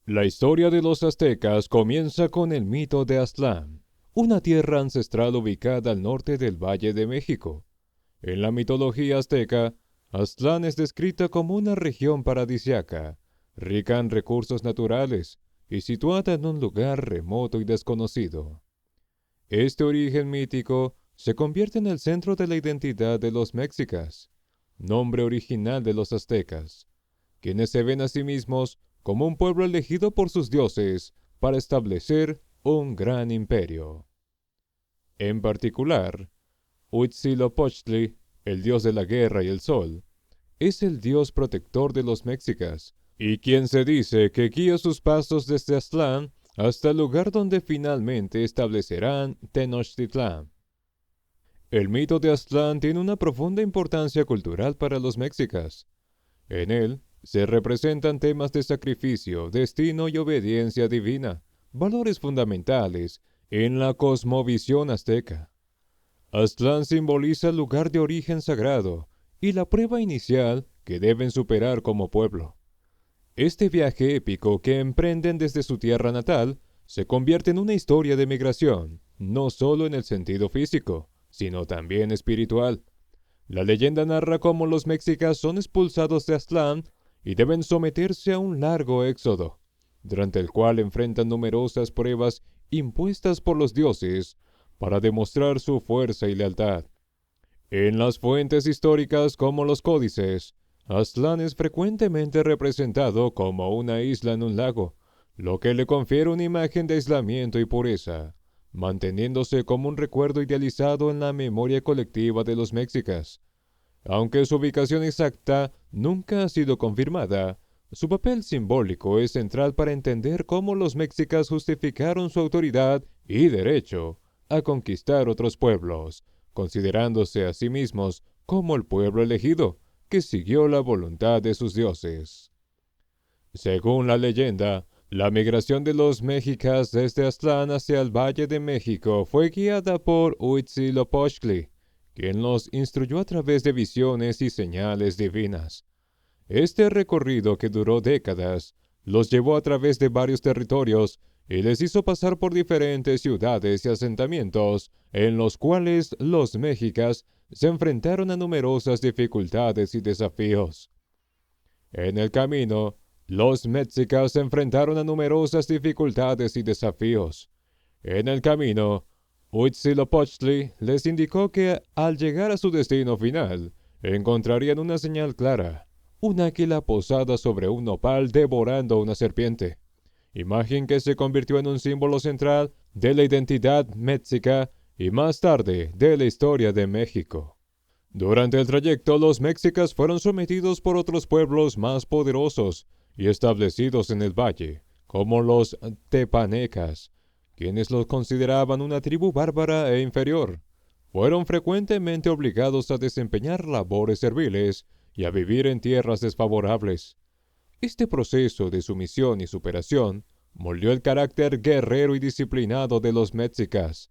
La historia de los aztecas comienza con el mito de Aztlán, una tierra ancestral ubicada al norte del Valle de México. En la mitología azteca, Aztlán es descrita como una región paradisiaca, rica en recursos naturales y situada en un lugar remoto y desconocido. Este origen mítico se convierte en el centro de la identidad de los mexicas, nombre original de los aztecas, quienes se ven a sí mismos como un pueblo elegido por sus dioses para establecer un gran imperio. En particular, Huitzilopochtli, el dios de la guerra y el sol, es el dios protector de los mexicas, y quien se dice que guía sus pasos desde Aztlán hasta el lugar donde finalmente establecerán Tenochtitlán. El mito de Aztlán tiene una profunda importancia cultural para los mexicas. En él se representan temas de sacrificio, destino y obediencia divina, valores fundamentales en la cosmovisión azteca. Aztlán simboliza el lugar de origen sagrado y la prueba inicial que deben superar como pueblo. Este viaje épico que emprenden desde su tierra natal se convierte en una historia de migración, no solo en el sentido físico, sino también espiritual. La leyenda narra cómo los mexicas son expulsados de Aztlán y deben someterse a un largo éxodo, durante el cual enfrentan numerosas pruebas impuestas por los dioses para demostrar su fuerza y lealtad. En las fuentes históricas como los códices, Aztlán es frecuentemente representado como una isla en un lago, lo que le confiere una imagen de aislamiento y pureza, manteniéndose como un recuerdo idealizado en la memoria colectiva de los mexicas. Aunque su ubicación exacta nunca ha sido confirmada, su papel simbólico es central para entender cómo los mexicas justificaron su autoridad y derecho a conquistar otros pueblos, considerándose a sí mismos como el pueblo elegido, que siguió la voluntad de sus dioses. Según la leyenda, la migración de los mexicas desde Aztlán hacia el Valle de México fue guiada por Huitzilopochtli, quien los instruyó a través de visiones y señales divinas. Este recorrido, que duró décadas, los llevó a través de varios territorios y les hizo pasar por diferentes ciudades y asentamientos, en los cuales los mexicas se enfrentaron a numerosas dificultades y desafíos. En el camino, los mexicas se enfrentaron a numerosas dificultades y desafíos. En el camino, Huitzilopochtli les indicó que al llegar a su destino final, encontrarían una señal clara: un águila posada sobre un nopal devorando una serpiente, imagen que se convirtió en un símbolo central de la identidad mexica y más tarde de la historia de México. Durante el trayecto, los mexicas fueron sometidos por otros pueblos más poderosos y establecidos en el valle, como los tepanecas, quienes los consideraban una tribu bárbara e inferior. Fueron frecuentemente obligados a desempeñar labores serviles y a vivir en tierras desfavorables. Este proceso de sumisión y superación moldeó el carácter guerrero y disciplinado de los mexicas,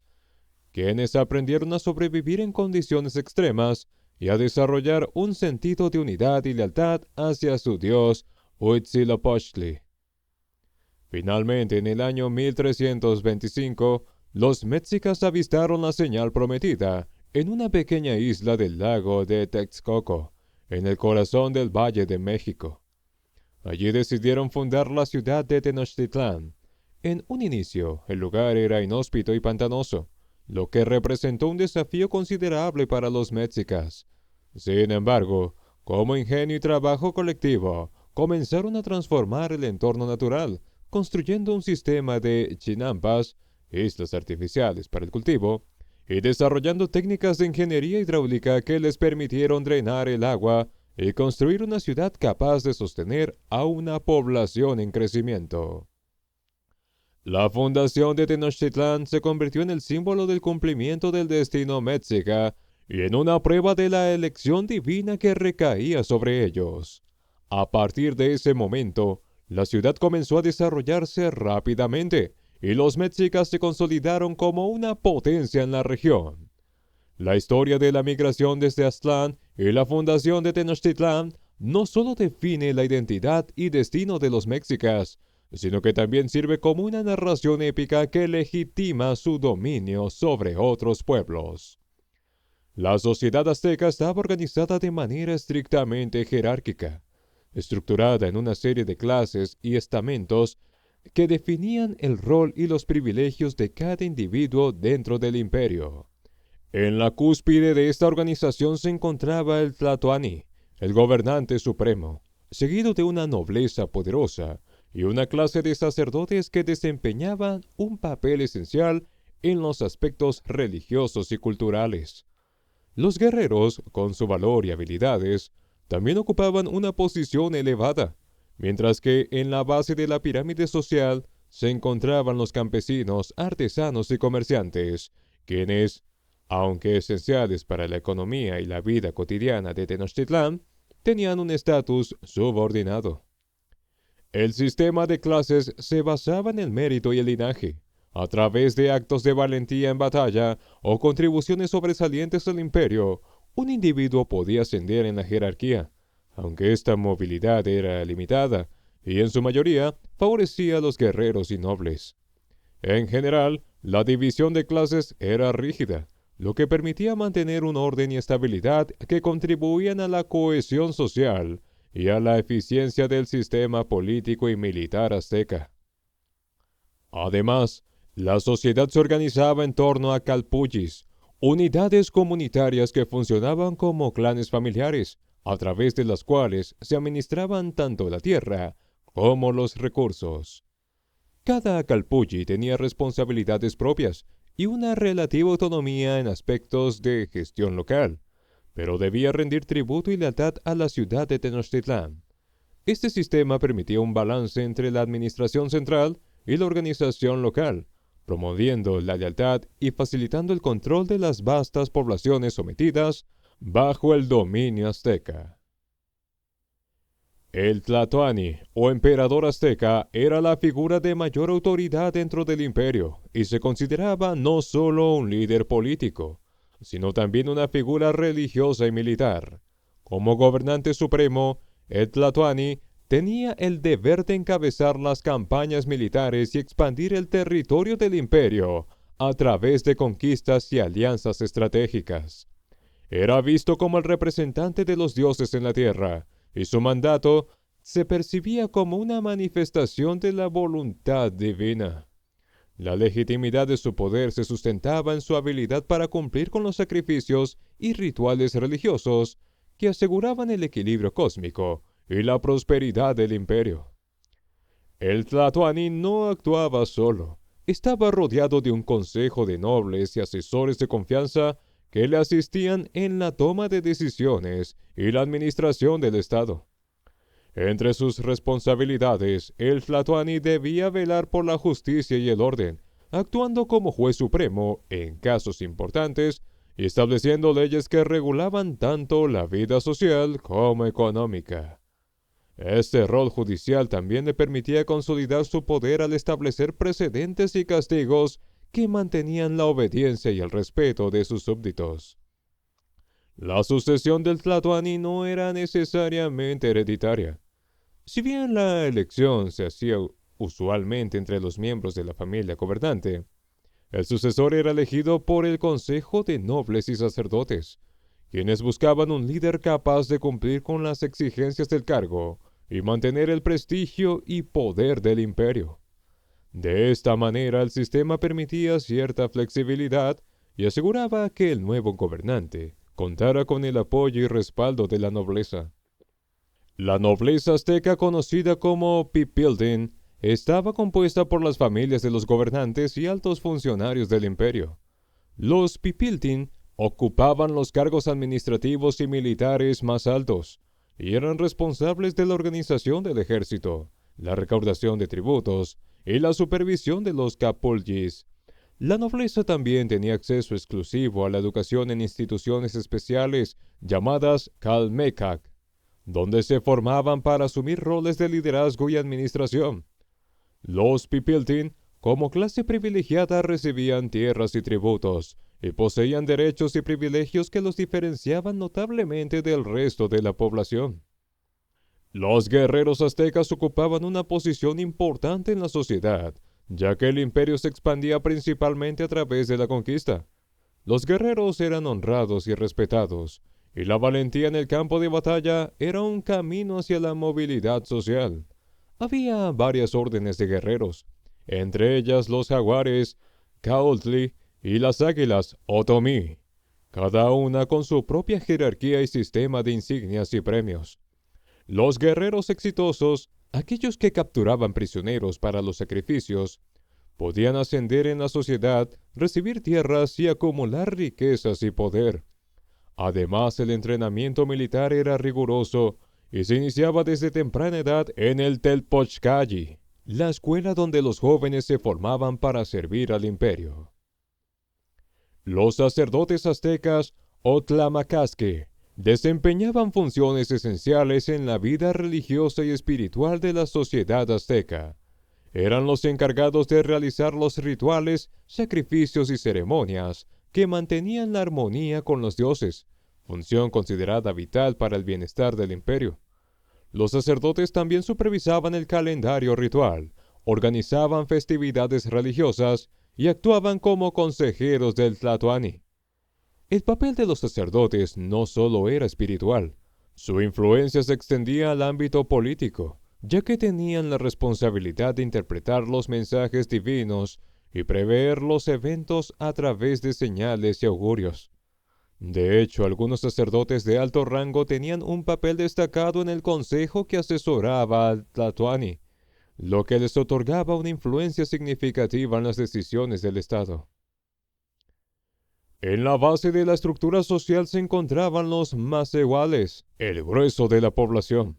quienes aprendieron a sobrevivir en condiciones extremas y a desarrollar un sentido de unidad y lealtad hacia su dios Huitzilopochtli. Finalmente, en el año 1325, los mexicas avistaron la señal prometida en una pequeña isla del lago de Texcoco, en el corazón del Valle de México. Allí decidieron fundar la ciudad de Tenochtitlán. En un inicio, el lugar era inhóspito y pantanoso, lo que representó un desafío considerable para los mexicas. Sin embargo, como ingenio y trabajo colectivo, comenzaron a transformar el entorno natural, construyendo un sistema de chinampas, islas artificiales para el cultivo, y desarrollando técnicas de ingeniería hidráulica que les permitieron drenar el agua y construir una ciudad capaz de sostener a una población en crecimiento. La fundación de Tenochtitlán se convirtió en el símbolo del cumplimiento del destino mexica y en una prueba de la elección divina que recaía sobre ellos. A partir de ese momento, la ciudad comenzó a desarrollarse rápidamente y los mexicas se consolidaron como una potencia en la región. La historia de la migración desde Aztlán y la fundación de Tenochtitlán no solo define la identidad y destino de los mexicas, sino que también sirve como una narración épica que legitima su dominio sobre otros pueblos. La sociedad azteca estaba organizada de manera estrictamente jerárquica, estructurada en una serie de clases y estamentos que definían el rol y los privilegios de cada individuo dentro del imperio. En la cúspide de esta organización se encontraba el Tlatoani, el gobernante supremo, seguido de una nobleza poderosa y una clase de sacerdotes que desempeñaban un papel esencial en los aspectos religiosos y culturales. Los guerreros, con su valor y habilidades, también ocupaban una posición elevada, mientras que en la base de la pirámide social se encontraban los campesinos, artesanos y comerciantes, quienes, aunque esenciales para la economía y la vida cotidiana de Tenochtitlán, tenían un estatus subordinado. El sistema de clases se basaba en el mérito y el linaje, a través de actos de valentía en batalla o contribuciones sobresalientes al imperio. Un individuo podía ascender en la jerarquía, aunque esta movilidad era limitada y en su mayoría favorecía a los guerreros y nobles. En general, la división de clases era rígida, lo que permitía mantener un orden y estabilidad que contribuían a la cohesión social y a la eficiencia del sistema político y militar azteca. Además, la sociedad se organizaba en torno a calpullis, unidades comunitarias que funcionaban como clanes familiares, a través de las cuales se administraban tanto la tierra como los recursos. Cada calpulli tenía responsabilidades propias y una relativa autonomía en aspectos de gestión local, pero debía rendir tributo y lealtad a la ciudad de Tenochtitlán. Este sistema permitía un balance entre la administración central y la organización local, promoviendo la lealtad y facilitando el control de las vastas poblaciones sometidas bajo el dominio azteca. El Tlatoani, o emperador azteca, era la figura de mayor autoridad dentro del imperio y se consideraba no solo un líder político, sino también una figura religiosa y militar. Como gobernante supremo, el Tlatoani tenía el deber de encabezar las campañas militares y expandir el territorio del imperio a través de conquistas y alianzas estratégicas. Era visto como el representante de los dioses en la tierra, y su mandato se percibía como una manifestación de la voluntad divina. La legitimidad de su poder se sustentaba en su habilidad para cumplir con los sacrificios y rituales religiosos que aseguraban el equilibrio cósmico y la prosperidad del imperio. El Tlatoani no actuaba solo, estaba rodeado de un consejo de nobles y asesores de confianza que le asistían en la toma de decisiones y la administración del Estado. Entre sus responsabilidades, el Tlatoani debía velar por la justicia y el orden, actuando como juez supremo en casos importantes y estableciendo leyes que regulaban tanto la vida social como económica. Este rol judicial también le permitía consolidar su poder al establecer precedentes y castigos que mantenían la obediencia y el respeto de sus súbditos. La sucesión del Tlatoani no era necesariamente hereditaria. Si bien la elección se hacía usualmente entre los miembros de la familia gobernante, el sucesor era elegido por el consejo de nobles y sacerdotes, quienes buscaban un líder capaz de cumplir con las exigencias del cargo y mantener el prestigio y poder del imperio. De esta manera, el sistema permitía cierta flexibilidad y aseguraba que el nuevo gobernante contara con el apoyo y respaldo de la nobleza. La nobleza azteca, conocida como Pipiltin, estaba compuesta por las familias de los gobernantes y altos funcionarios del imperio. Los Pipiltin ocupaban los cargos administrativos y militares más altos y eran responsables de la organización del ejército, la recaudación de tributos y la supervisión de los capullis. La nobleza también tenía acceso exclusivo a la educación en instituciones especiales llamadas Calmecac, donde se formaban para asumir roles de liderazgo y administración. Los Pipiltin, como clase privilegiada, recibían tierras y tributos, y poseían derechos y privilegios que los diferenciaban notablemente del resto de la población. Los guerreros aztecas ocupaban una posición importante en la sociedad, ya que el imperio se expandía principalmente a través de la conquista. Los guerreros eran honrados y respetados, y la valentía en el campo de batalla era un camino hacia la movilidad social. Había varias órdenes de guerreros, entre ellas los jaguares, Caoltli, y las águilas, Otomí, cada una con su propia jerarquía y sistema de insignias y premios. Los guerreros exitosos, aquellos que capturaban prisioneros para los sacrificios, podían ascender en la sociedad, recibir tierras y acumular riquezas y poder. Además, el entrenamiento militar era riguroso y se iniciaba desde temprana edad en el Telpochcalli, la escuela donde los jóvenes se formaban para servir al imperio. Los sacerdotes aztecas o tlamacasque desempeñaban funciones esenciales en la vida religiosa y espiritual de la sociedad azteca. Eran los encargados de realizar los rituales, sacrificios y ceremonias que mantenían la armonía con los dioses, función considerada vital para el bienestar del imperio. Los sacerdotes también supervisaban el calendario ritual, organizaban festividades religiosas y actuaban como consejeros del Tlatoani. El papel de los sacerdotes no solo era espiritual, su influencia se extendía al ámbito político, ya que tenían la responsabilidad de interpretar los mensajes divinos y prever los eventos a través de señales y augurios. De hecho, algunos sacerdotes de alto rango tenían un papel destacado en el consejo que asesoraba al Tlatoani, lo que les otorgaba una influencia significativa en las decisiones del Estado. En la base de la estructura social se encontraban los macehuales, el grueso de la población.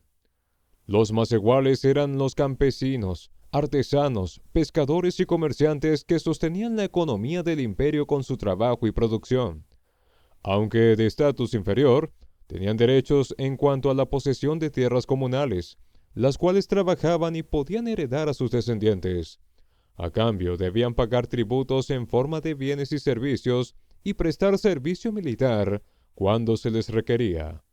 Los macehuales eran los campesinos, artesanos, pescadores y comerciantes que sostenían la economía del imperio con su trabajo y producción. Aunque de estatus inferior, tenían derechos en cuanto a la posesión de tierras comunales, las cuales trabajaban y podían heredar a sus descendientes. A cambio, debían pagar tributos en forma de bienes y servicios y prestar servicio militar cuando se les requería.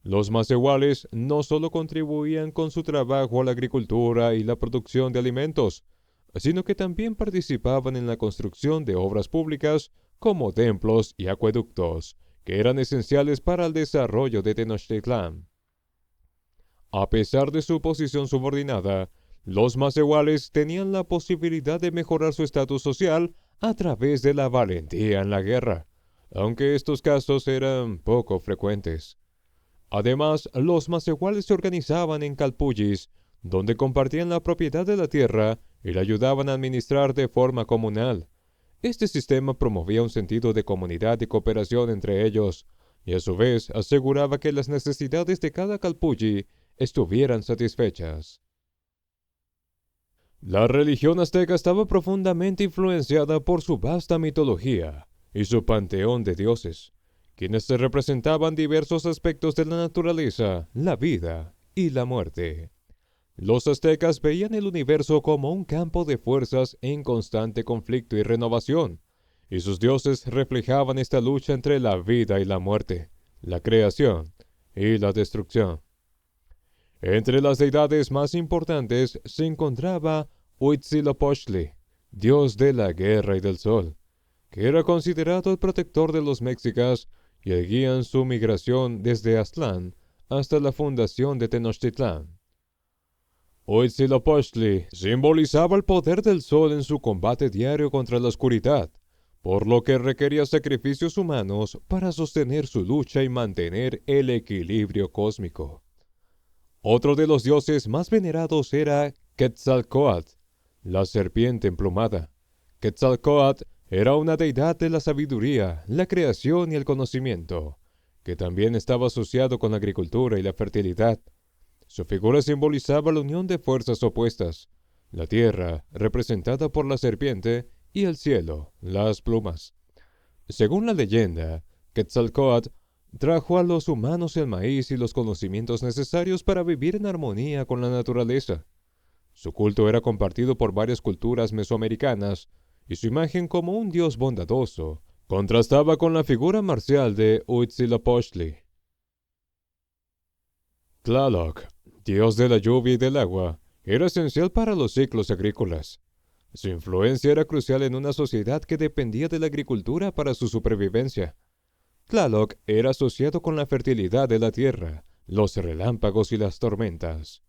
Los macehuales no solo contribuían con su trabajo a la agricultura y la producción de alimentos, sino que también participaban en la construcción de obras públicas como templos y acueductos, que eran esenciales para el desarrollo de Tenochtitlán. A pesar de su posición subordinada, los macehuales tenían la posibilidad de mejorar su estatus social a través de la valentía en la guerra, aunque estos casos eran poco frecuentes. Además, los macehuales se organizaban en calpullis, donde compartían la propiedad de la tierra y la ayudaban a administrar de forma comunal. Este sistema promovía un sentido de comunidad y cooperación entre ellos, y a su vez aseguraba que las necesidades de cada calpulli estuvieran satisfechas. La religión azteca estaba profundamente influenciada por su vasta mitología y su panteón de dioses, quienes se representaban diversos aspectos de la naturaleza, la vida y la muerte. Los aztecas veían el universo como un campo de fuerzas en constante conflicto y renovación, y sus dioses reflejaban esta lucha entre la vida y la muerte, la creación y la destrucción. Entre las deidades más importantes se encontraba Huitzilopochtli, dios de la guerra y del sol, que era considerado el protector de los mexicas y el guía en su migración desde Aztlán hasta la fundación de Tenochtitlán. Huitzilopochtli simbolizaba el poder del sol en su combate diario contra la oscuridad, por lo que requería sacrificios humanos para sostener su lucha y mantener el equilibrio cósmico. Otro de los dioses más venerados era Quetzalcóatl, la serpiente emplumada. Quetzalcóatl era una deidad de la sabiduría, la creación y el conocimiento, que también estaba asociado con la agricultura y la fertilidad. Su figura simbolizaba la unión de fuerzas opuestas, la tierra, representada por la serpiente, y el cielo, las plumas. Según la leyenda, Quetzalcóatl trajo a los humanos el maíz y los conocimientos necesarios para vivir en armonía con la naturaleza. Su culto era compartido por varias culturas mesoamericanas, y su imagen como un dios bondadoso contrastaba con la figura marcial de Huitzilopochtli. Tlaloc, dios de la lluvia y del agua, era esencial para los ciclos agrícolas. Su influencia era crucial en una sociedad que dependía de la agricultura para su supervivencia. Tlaloc era asociado con la fertilidad de la tierra, los relámpagos y las tormentas.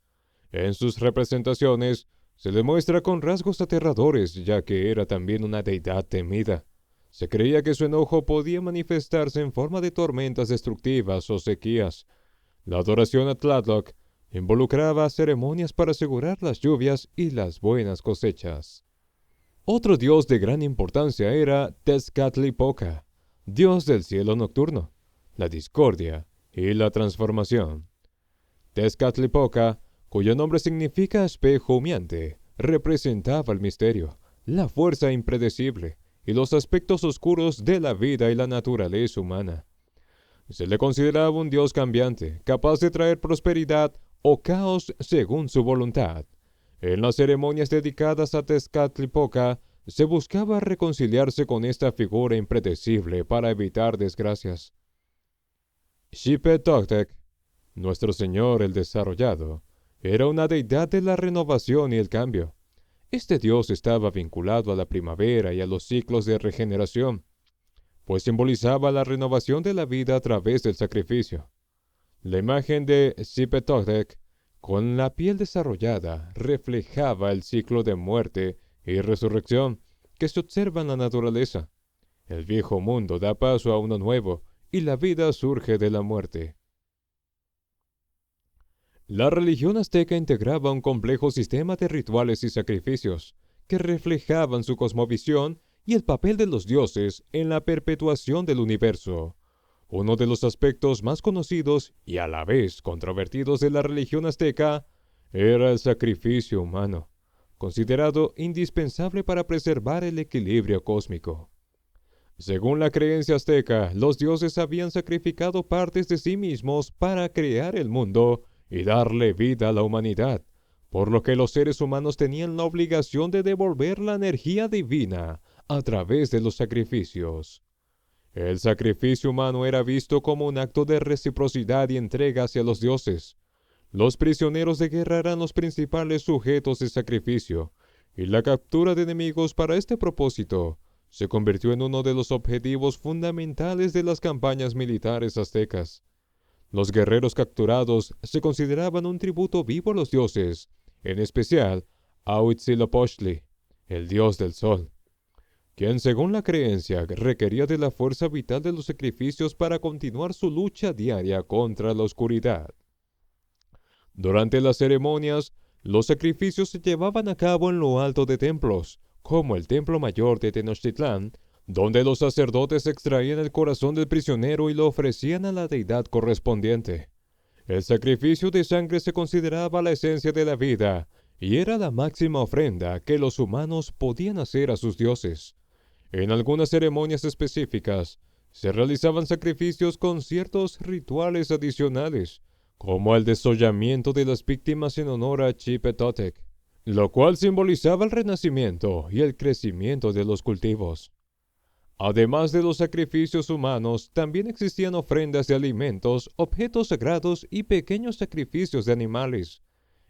En sus representaciones se le muestra con rasgos aterradores, ya que era también una deidad temida. Se creía que su enojo podía manifestarse en forma de tormentas destructivas o sequías. La adoración a Tlaloc involucraba ceremonias para asegurar las lluvias y las buenas cosechas. Otro dios de gran importancia era Tezcatlipoca, dios del cielo nocturno, la discordia y la transformación. Tezcatlipoca, cuyo nombre significa espejo humeante, representaba el misterio, la fuerza impredecible y los aspectos oscuros de la vida y la naturaleza humana. Se le consideraba un dios cambiante, capaz de traer prosperidad o caos según su voluntad. En las ceremonias dedicadas a Tezcatlipoca, se buscaba reconciliarse con esta figura impredecible para evitar desgracias. Xipe-Totec, nuestro Señor el Desarrollado, era una deidad de la renovación y el cambio. Este dios estaba vinculado a la primavera y a los ciclos de regeneración, pues simbolizaba la renovación de la vida a través del sacrificio. La imagen de Xipe-Totec, con la piel desarrollada, reflejaba el ciclo de muerte y resurrección que se observa en la naturaleza. El viejo mundo da paso a uno nuevo y la vida surge de la muerte. La religión azteca integraba un complejo sistema de rituales y sacrificios que reflejaban su cosmovisión y el papel de los dioses en la perpetuación del universo. Uno de los aspectos más conocidos y a la vez controvertidos de la religión azteca era el sacrificio humano, considerado indispensable para preservar el equilibrio cósmico. Según la creencia azteca, los dioses habían sacrificado partes de sí mismos para crear el mundo y darle vida a la humanidad, por lo que los seres humanos tenían la obligación de devolver la energía divina a través de los sacrificios. El sacrificio humano era visto como un acto de reciprocidad y entrega hacia los dioses. Los prisioneros de guerra eran los principales sujetos de sacrificio, y la captura de enemigos para este propósito se convirtió en uno de los objetivos fundamentales de las campañas militares aztecas. Los guerreros capturados se consideraban un tributo vivo a los dioses, en especial a Huitzilopochtli, el dios del sol, quien según la creencia requería de la fuerza vital de los sacrificios para continuar su lucha diaria contra la oscuridad. Durante las ceremonias, los sacrificios se llevaban a cabo en lo alto de templos, como el Templo Mayor de Tenochtitlán, donde los sacerdotes extraían el corazón del prisionero y lo ofrecían a la deidad correspondiente. El sacrificio de sangre se consideraba la esencia de la vida y era la máxima ofrenda que los humanos podían hacer a sus dioses. En algunas ceremonias específicas, se realizaban sacrificios con ciertos rituales adicionales, como el desollamiento de las víctimas en honor a Xipe-Totec, lo cual simbolizaba el renacimiento y el crecimiento de los cultivos. Además de los sacrificios humanos, también existían ofrendas de alimentos, objetos sagrados y pequeños sacrificios de animales.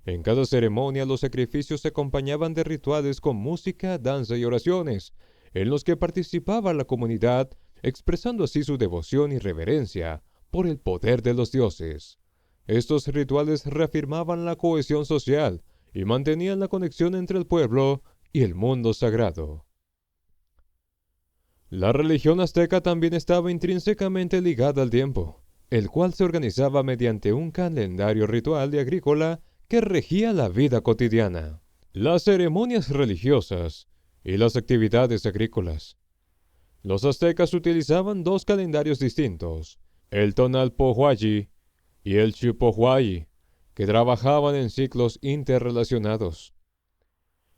En cada ceremonia los sacrificios se acompañaban de rituales con música, danza y oraciones, en los que participaba la comunidad, expresando así su devoción y reverencia por el poder de los dioses. Estos rituales reafirmaban la cohesión social y mantenían la conexión entre el pueblo y el mundo sagrado. La religión azteca también estaba intrínsecamente ligada al tiempo, el cual se organizaba mediante un calendario ritual y agrícola que regía la vida cotidiana, las ceremonias religiosas y las actividades agrícolas. Los aztecas utilizaban dos calendarios distintos, el Tonalpohualli y el Xiuhpohualli, que trabajaban en ciclos interrelacionados.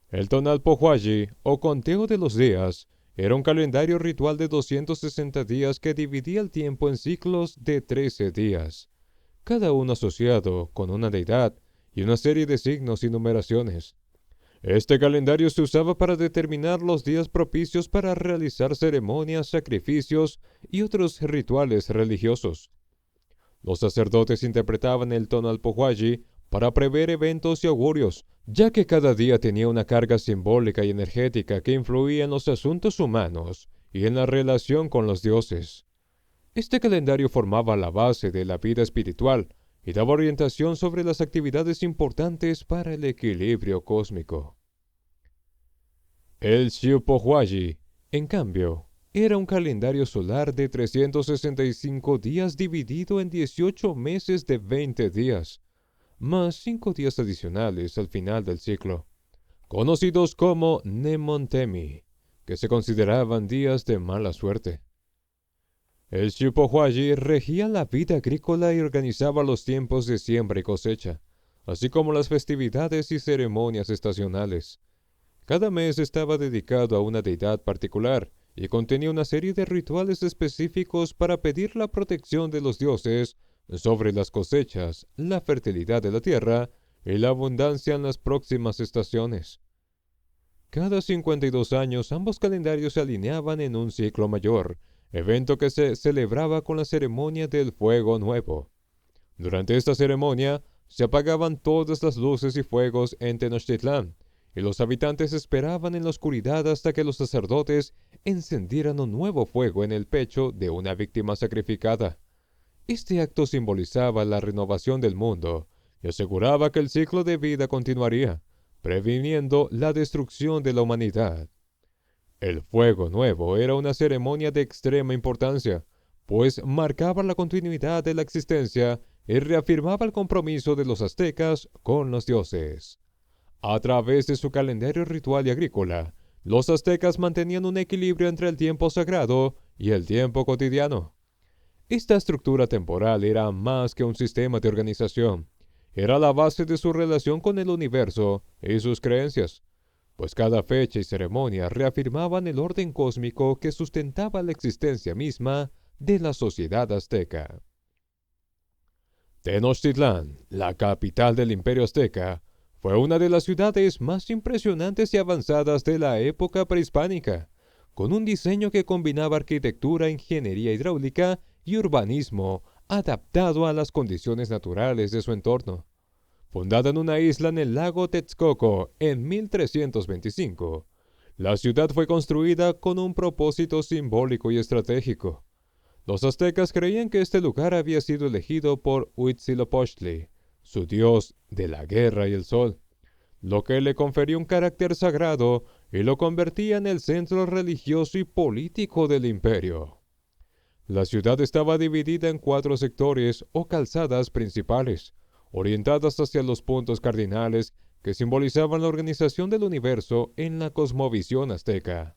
El Tonalpohualli, o conteo de los días, era un calendario ritual de 260 días que dividía el tiempo en ciclos de 13 días, cada uno asociado con una deidad y una serie de signos y numeraciones. Este calendario se usaba para determinar los días propicios para realizar ceremonias, sacrificios y otros rituales religiosos. Los sacerdotes interpretaban el Tonalpohualli para prever eventos y augurios, ya que cada día tenía una carga simbólica y energética que influía en los asuntos humanos y en la relación con los dioses. Este calendario formaba la base de la vida espiritual y daba orientación sobre las actividades importantes para el equilibrio cósmico. El Xiupohualli, en cambio, era un calendario solar de 365 días dividido en 18 meses de 20 días, más 5 días adicionales al final del ciclo, conocidos como Nemontemi, que se consideraban días de mala suerte. El Xiupohualli regía la vida agrícola y organizaba los tiempos de siembra y cosecha, así como las festividades y ceremonias estacionales. Cada mes estaba dedicado a una deidad particular y contenía una serie de rituales específicos para pedir la protección de los dioses sobre las cosechas, la fertilidad de la tierra y la abundancia en las próximas estaciones. Cada 52 años ambos calendarios se alineaban en un ciclo mayor, evento que se celebraba con la ceremonia del Fuego Nuevo. Durante esta ceremonia se apagaban todas las luces y fuegos en Tenochtitlán, y los habitantes esperaban en la oscuridad hasta que los sacerdotes encendieran un nuevo fuego en el pecho de una víctima sacrificada. Este acto simbolizaba la renovación del mundo y aseguraba que el ciclo de vida continuaría, previniendo la destrucción de la humanidad. El Fuego Nuevo era una ceremonia de extrema importancia, pues marcaba la continuidad de la existencia y reafirmaba el compromiso de los aztecas con los dioses. A través de su calendario ritual y agrícola, los aztecas mantenían un equilibrio entre el tiempo sagrado y el tiempo cotidiano. Esta estructura temporal era más que un sistema de organización, era la base de su relación con el universo y sus creencias, pues cada fecha y ceremonia reafirmaban el orden cósmico que sustentaba la existencia misma de la sociedad azteca. Tenochtitlán, la capital del Imperio Azteca, fue una de las ciudades más impresionantes y avanzadas de la época prehispánica, con un diseño que combinaba arquitectura, ingeniería hidráulica y urbanismo adaptado a las condiciones naturales de su entorno. Fundada en una isla en el lago Texcoco en 1325, la ciudad fue construida con un propósito simbólico y estratégico. Los aztecas creían que este lugar había sido elegido por Huitzilopochtli, su dios de la guerra y el sol, lo que le confería un carácter sagrado y lo convertía en el centro religioso y político del imperio. La ciudad estaba dividida en 4 sectores o calzadas principales, orientadas hacia los puntos cardinales que simbolizaban la organización del universo en la cosmovisión azteca.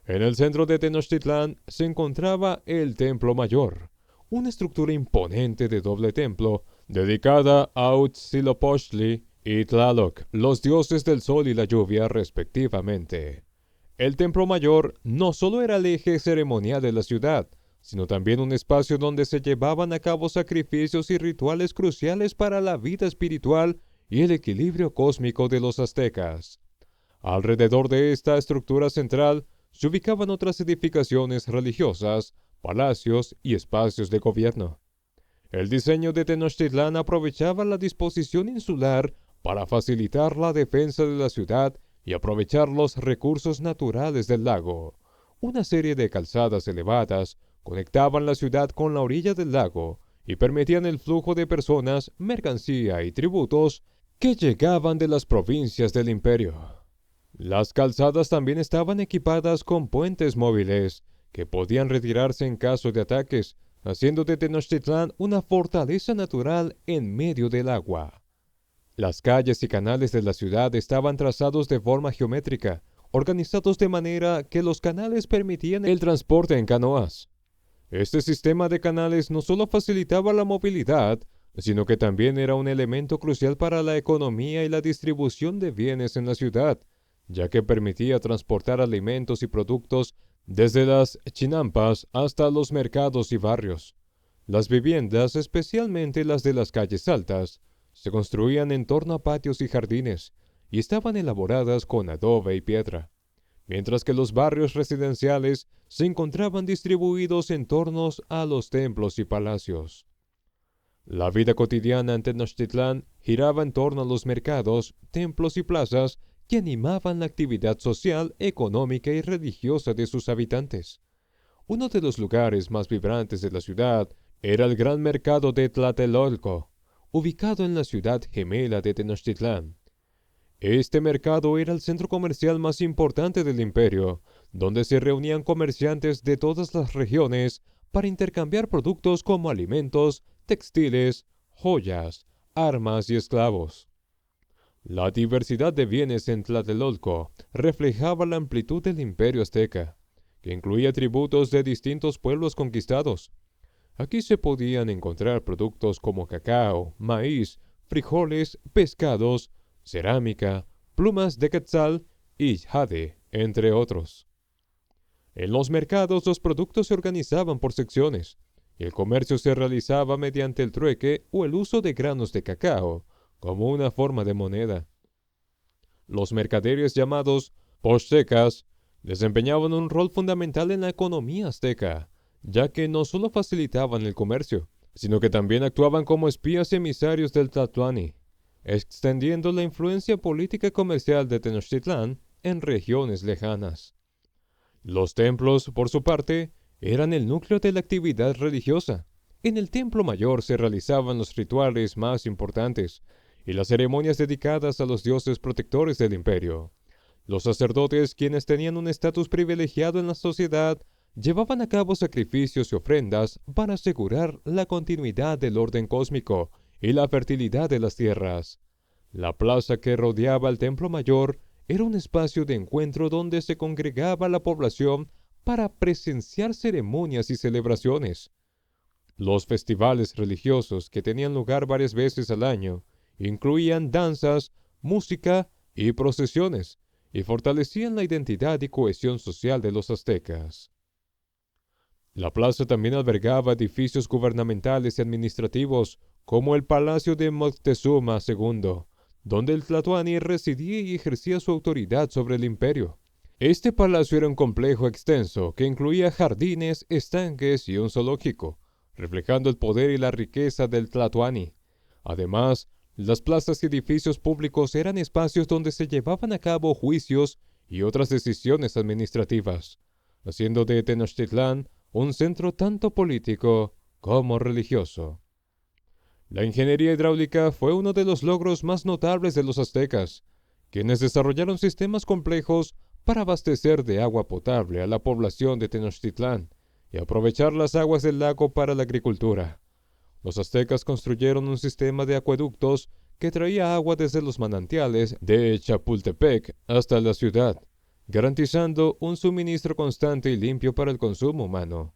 En el centro de Tenochtitlán se encontraba el Templo Mayor, una estructura imponente de doble templo dedicada a Huitzilopochtli y Tlaloc, los dioses del sol y la lluvia respectivamente. El Templo Mayor no solo era el eje ceremonial de la ciudad, sino también un espacio donde se llevaban a cabo sacrificios y rituales cruciales para la vida espiritual y el equilibrio cósmico de los aztecas. Alrededor de esta estructura central se ubicaban otras edificaciones religiosas, palacios y espacios de gobierno. El diseño de Tenochtitlán aprovechaba la disposición insular para facilitar la defensa de la ciudad y aprovechar los recursos naturales del lago. Una serie de calzadas elevadas conectaban la ciudad con la orilla del lago y permitían el flujo de personas, mercancía y tributos que llegaban de las provincias del imperio. Las calzadas también estaban equipadas con puentes móviles que podían retirarse en caso de ataques, haciendo de Tenochtitlán una fortaleza natural en medio del agua. Las calles y canales de la ciudad estaban trazados de forma geométrica, organizados de manera que los canales permitían el transporte en canoas. Este sistema de canales no solo facilitaba la movilidad, sino que también era un elemento crucial para la economía y la distribución de bienes en la ciudad, ya que permitía transportar alimentos y productos desde las chinampas hasta los mercados y barrios. Las viviendas, especialmente las de las calles altas, se construían en torno a patios y jardines, y estaban elaboradas con adobe y piedra, mientras que los barrios residenciales se encontraban distribuidos en torno a los templos y palacios. La vida cotidiana en Tenochtitlán giraba en torno a los mercados, templos y plazas que animaban la actividad social, económica y religiosa de sus habitantes. Uno de los lugares más vibrantes de la ciudad era el gran mercado de Tlatelolco, ubicado en la ciudad gemela de Tenochtitlán. Este mercado era el centro comercial más importante del imperio, donde se reunían comerciantes de todas las regiones para intercambiar productos como alimentos, textiles, joyas, armas y esclavos. La diversidad de bienes en Tlatelolco reflejaba la amplitud del imperio azteca, que incluía tributos de distintos pueblos conquistados. Aquí se podían encontrar productos como cacao, maíz, frijoles, pescados, cerámica, plumas de quetzal y jade, entre otros. En los mercados los productos se organizaban por secciones, y el comercio se realizaba mediante el trueque o el uso de granos de cacao como una forma de moneda. Los mercaderes llamados pochtecas desempeñaban un rol fundamental en la economía azteca, ya que no solo facilitaban el comercio, sino que también actuaban como espías emisarios del Tlatoani, extendiendo la influencia política y comercial de Tenochtitlán en regiones lejanas. Los templos, por su parte, eran el núcleo de la actividad religiosa. En el templo mayor se realizaban los rituales más importantes y las ceremonias dedicadas a los dioses protectores del imperio. Los sacerdotes, quienes tenían un estatus privilegiado en la sociedad, llevaban a cabo sacrificios y ofrendas para asegurar la continuidad del orden cósmico y la fertilidad de las tierras. La plaza que rodeaba el templo mayor era un espacio de encuentro donde se congregaba la población para presenciar ceremonias y celebraciones. Los festivales religiosos, que tenían lugar varias veces al año, incluían danzas, música y procesiones, y fortalecían la identidad y cohesión social de los aztecas. La plaza también albergaba edificios gubernamentales y administrativos, como el Palacio de Moctezuma II, donde el Tlatoani residía y ejercía su autoridad sobre el imperio. Este palacio era un complejo extenso que incluía jardines, estanques y un zoológico, reflejando el poder y la riqueza del Tlatoani. Además, las plazas y edificios públicos eran espacios donde se llevaban a cabo juicios y otras decisiones administrativas, haciendo de Tenochtitlán un centro tanto político como religioso. La ingeniería hidráulica fue uno de los logros más notables de los aztecas, quienes desarrollaron sistemas complejos para abastecer de agua potable a la población de Tenochtitlán y aprovechar las aguas del lago para la agricultura. Los aztecas construyeron un sistema de acueductos que traía agua desde los manantiales de Chapultepec hasta la ciudad, garantizando un suministro constante y limpio para el consumo humano.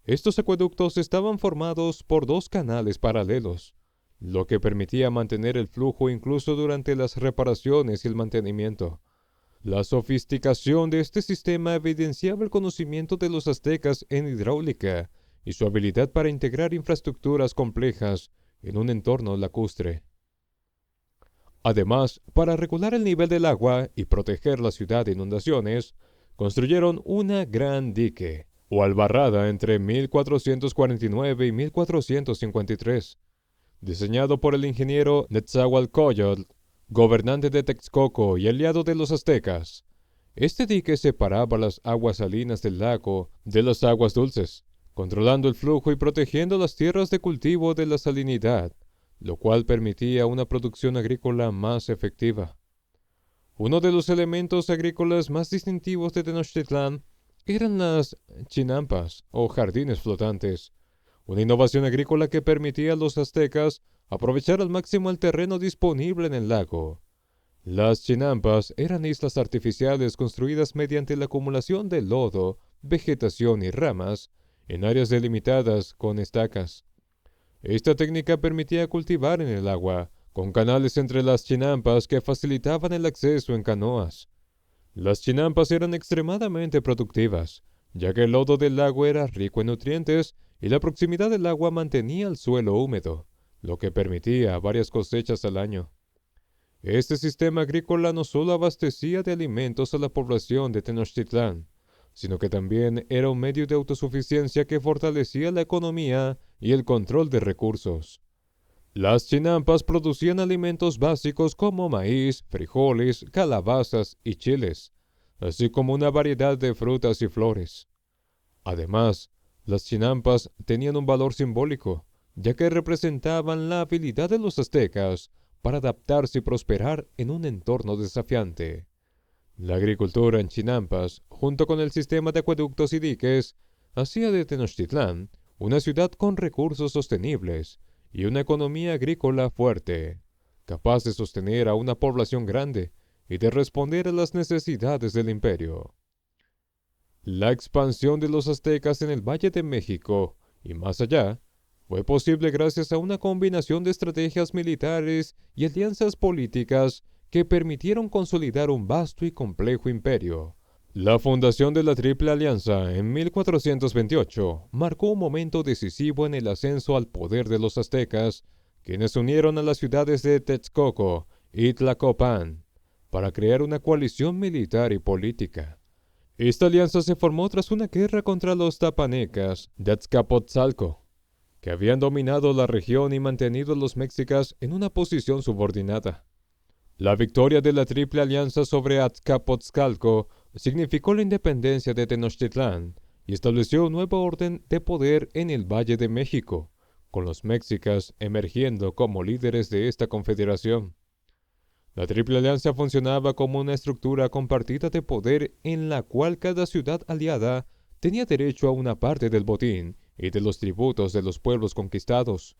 Estos acueductos estaban formados por dos canales paralelos, lo que permitía mantener el flujo incluso durante las reparaciones y el mantenimiento. La sofisticación de este sistema evidenciaba el conocimiento de los aztecas en hidráulica y su habilidad para integrar infraestructuras complejas en un entorno lacustre. Además, para regular el nivel del agua y proteger la ciudad de inundaciones, construyeron una gran dique, o albarrada entre 1449 y 1453, diseñado por el ingeniero Netzahualcóyotl, gobernante de Texcoco y aliado de los aztecas. Este dique separaba las aguas salinas del lago de las aguas dulces, controlando el flujo y protegiendo las tierras de cultivo de la salinidad, lo cual permitía una producción agrícola más efectiva. Uno de los elementos agrícolas más distintivos de Tenochtitlán eran las chinampas o jardines flotantes, una innovación agrícola que permitía a los aztecas aprovechar al máximo el terreno disponible en el lago. Las chinampas eran islas artificiales construidas mediante la acumulación de lodo, vegetación y ramas en áreas delimitadas con estacas. Esta técnica permitía cultivar en el agua, con canales entre las chinampas que facilitaban el acceso en canoas. Las chinampas eran extremadamente productivas, ya que el lodo del lago era rico en nutrientes y la proximidad del agua mantenía el suelo húmedo, lo que permitía varias cosechas al año. Este sistema agrícola no solo abastecía de alimentos a la población de Tenochtitlán, sino que también era un medio de autosuficiencia que fortalecía la economía y el control de recursos. Las chinampas producían alimentos básicos como maíz, frijoles, calabazas y chiles, así como una variedad de frutas y flores. Además, las chinampas tenían un valor simbólico, ya que representaban la habilidad de los aztecas para adaptarse y prosperar en un entorno desafiante. La agricultura en Chinampas, junto con el sistema de acueductos y diques, hacía de Tenochtitlán una ciudad con recursos sostenibles y una economía agrícola fuerte, capaz de sostener a una población grande y de responder a las necesidades del imperio. La expansión de los aztecas en el Valle de México y más allá fue posible gracias a una combinación de estrategias militares y alianzas políticas que permitieron consolidar un vasto y complejo imperio. La fundación de la Triple Alianza en 1428 marcó un momento decisivo en el ascenso al poder de los aztecas, quienes unieron a las ciudades de Texcoco y Tlacopan para crear una coalición militar y política. Esta alianza se formó tras una guerra contra los tapanecas de Azcapotzalco, que habían dominado la región y mantenido a los mexicas en una posición subordinada. La victoria de la Triple Alianza sobre Azcapotzalco significó la independencia de Tenochtitlán y estableció un nuevo orden de poder en el Valle de México, con los mexicas emergiendo como líderes de esta confederación. La Triple Alianza funcionaba como una estructura compartida de poder en la cual cada ciudad aliada tenía derecho a una parte del botín y de los tributos de los pueblos conquistados.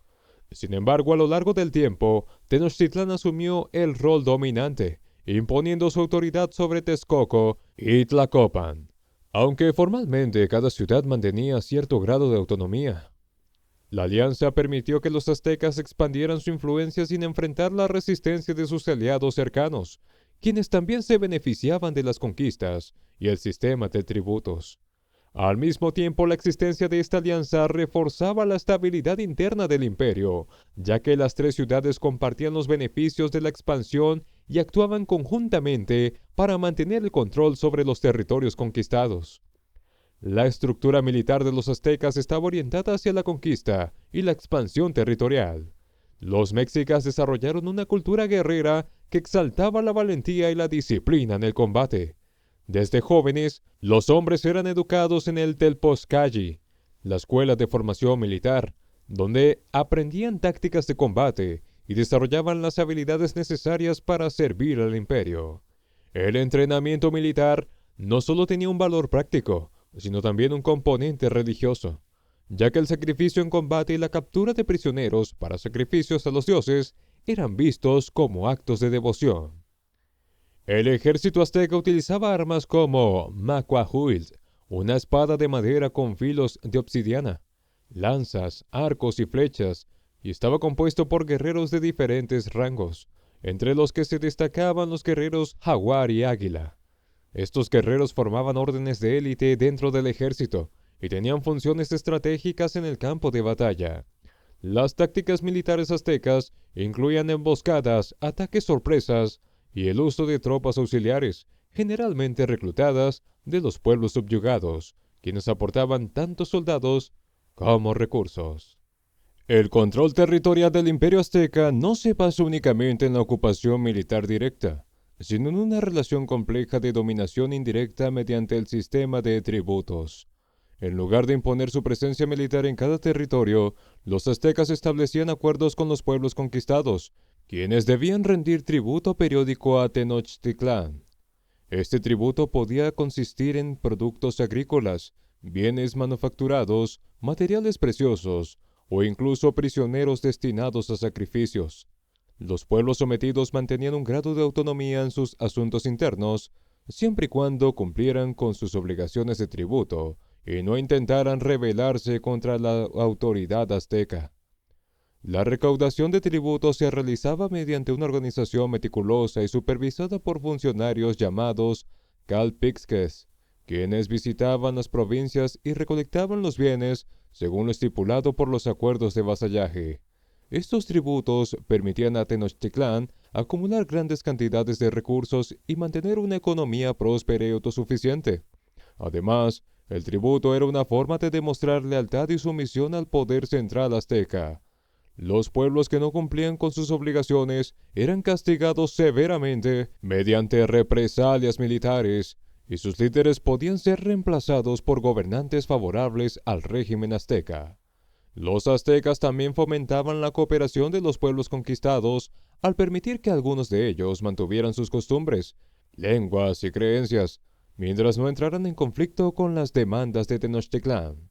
Sin embargo, a lo largo del tiempo, Tenochtitlán asumió el rol dominante, imponiendo su autoridad sobre Texcoco y Tlacopan, aunque formalmente cada ciudad mantenía cierto grado de autonomía. La alianza permitió que los aztecas expandieran su influencia sin enfrentar la resistencia de sus aliados cercanos, quienes también se beneficiaban de las conquistas y el sistema de tributos. Al mismo tiempo, la existencia de esta alianza reforzaba la estabilidad interna del imperio, ya que las tres ciudades compartían los beneficios de la expansión y actuaban conjuntamente para mantener el control sobre los territorios conquistados. La estructura militar de los aztecas estaba orientada hacia la conquista y la expansión territorial. Los mexicas desarrollaron una cultura guerrera que exaltaba la valentía y la disciplina en el combate. Desde jóvenes, los hombres eran educados en el Telposcalli, la escuela de formación militar, donde aprendían tácticas de combate y desarrollaban las habilidades necesarias para servir al imperio. El entrenamiento militar no solo tenía un valor práctico, sino también un componente religioso, ya que el sacrificio en combate y la captura de prisioneros para sacrificios a los dioses eran vistos como actos de devoción. El ejército azteca utilizaba armas como macuahuitl, una espada de madera con filos de obsidiana, lanzas, arcos y flechas, y estaba compuesto por guerreros de diferentes rangos, entre los que se destacaban los guerreros jaguar y águila. Estos guerreros formaban órdenes de élite dentro del ejército y tenían funciones estratégicas en el campo de batalla. Las tácticas militares aztecas incluían emboscadas, ataques sorpresas y el uso de tropas auxiliares, generalmente reclutadas de los pueblos subyugados, quienes aportaban tanto soldados como recursos. El control territorial del Imperio Azteca no se basó únicamente en la ocupación militar directa, sino en una relación compleja de dominación indirecta mediante el sistema de tributos. En lugar de imponer su presencia militar en cada territorio, los aztecas establecían acuerdos con los pueblos conquistados, quienes debían rendir tributo periódico a Tenochtitlán. Este tributo podía consistir en productos agrícolas, bienes manufacturados, materiales preciosos o incluso prisioneros destinados a sacrificios. Los pueblos sometidos mantenían un grado de autonomía en sus asuntos internos, siempre y cuando cumplieran con sus obligaciones de tributo y no intentaran rebelarse contra la autoridad azteca. La recaudación de tributos se realizaba mediante una organización meticulosa y supervisada por funcionarios llamados calpixques, quienes visitaban las provincias y recolectaban los bienes según lo estipulado por los acuerdos de vasallaje. Estos tributos permitían a Tenochtitlán acumular grandes cantidades de recursos y mantener una economía próspera y autosuficiente. Además, el tributo era una forma de demostrar lealtad y sumisión al poder central azteca. Los pueblos que no cumplían con sus obligaciones eran castigados severamente mediante represalias militares, y sus líderes podían ser reemplazados por gobernantes favorables al régimen azteca. Los aztecas también fomentaban la cooperación de los pueblos conquistados al permitir que algunos de ellos mantuvieran sus costumbres, lenguas y creencias, mientras no entraran en conflicto con las demandas de Tenochtitlán.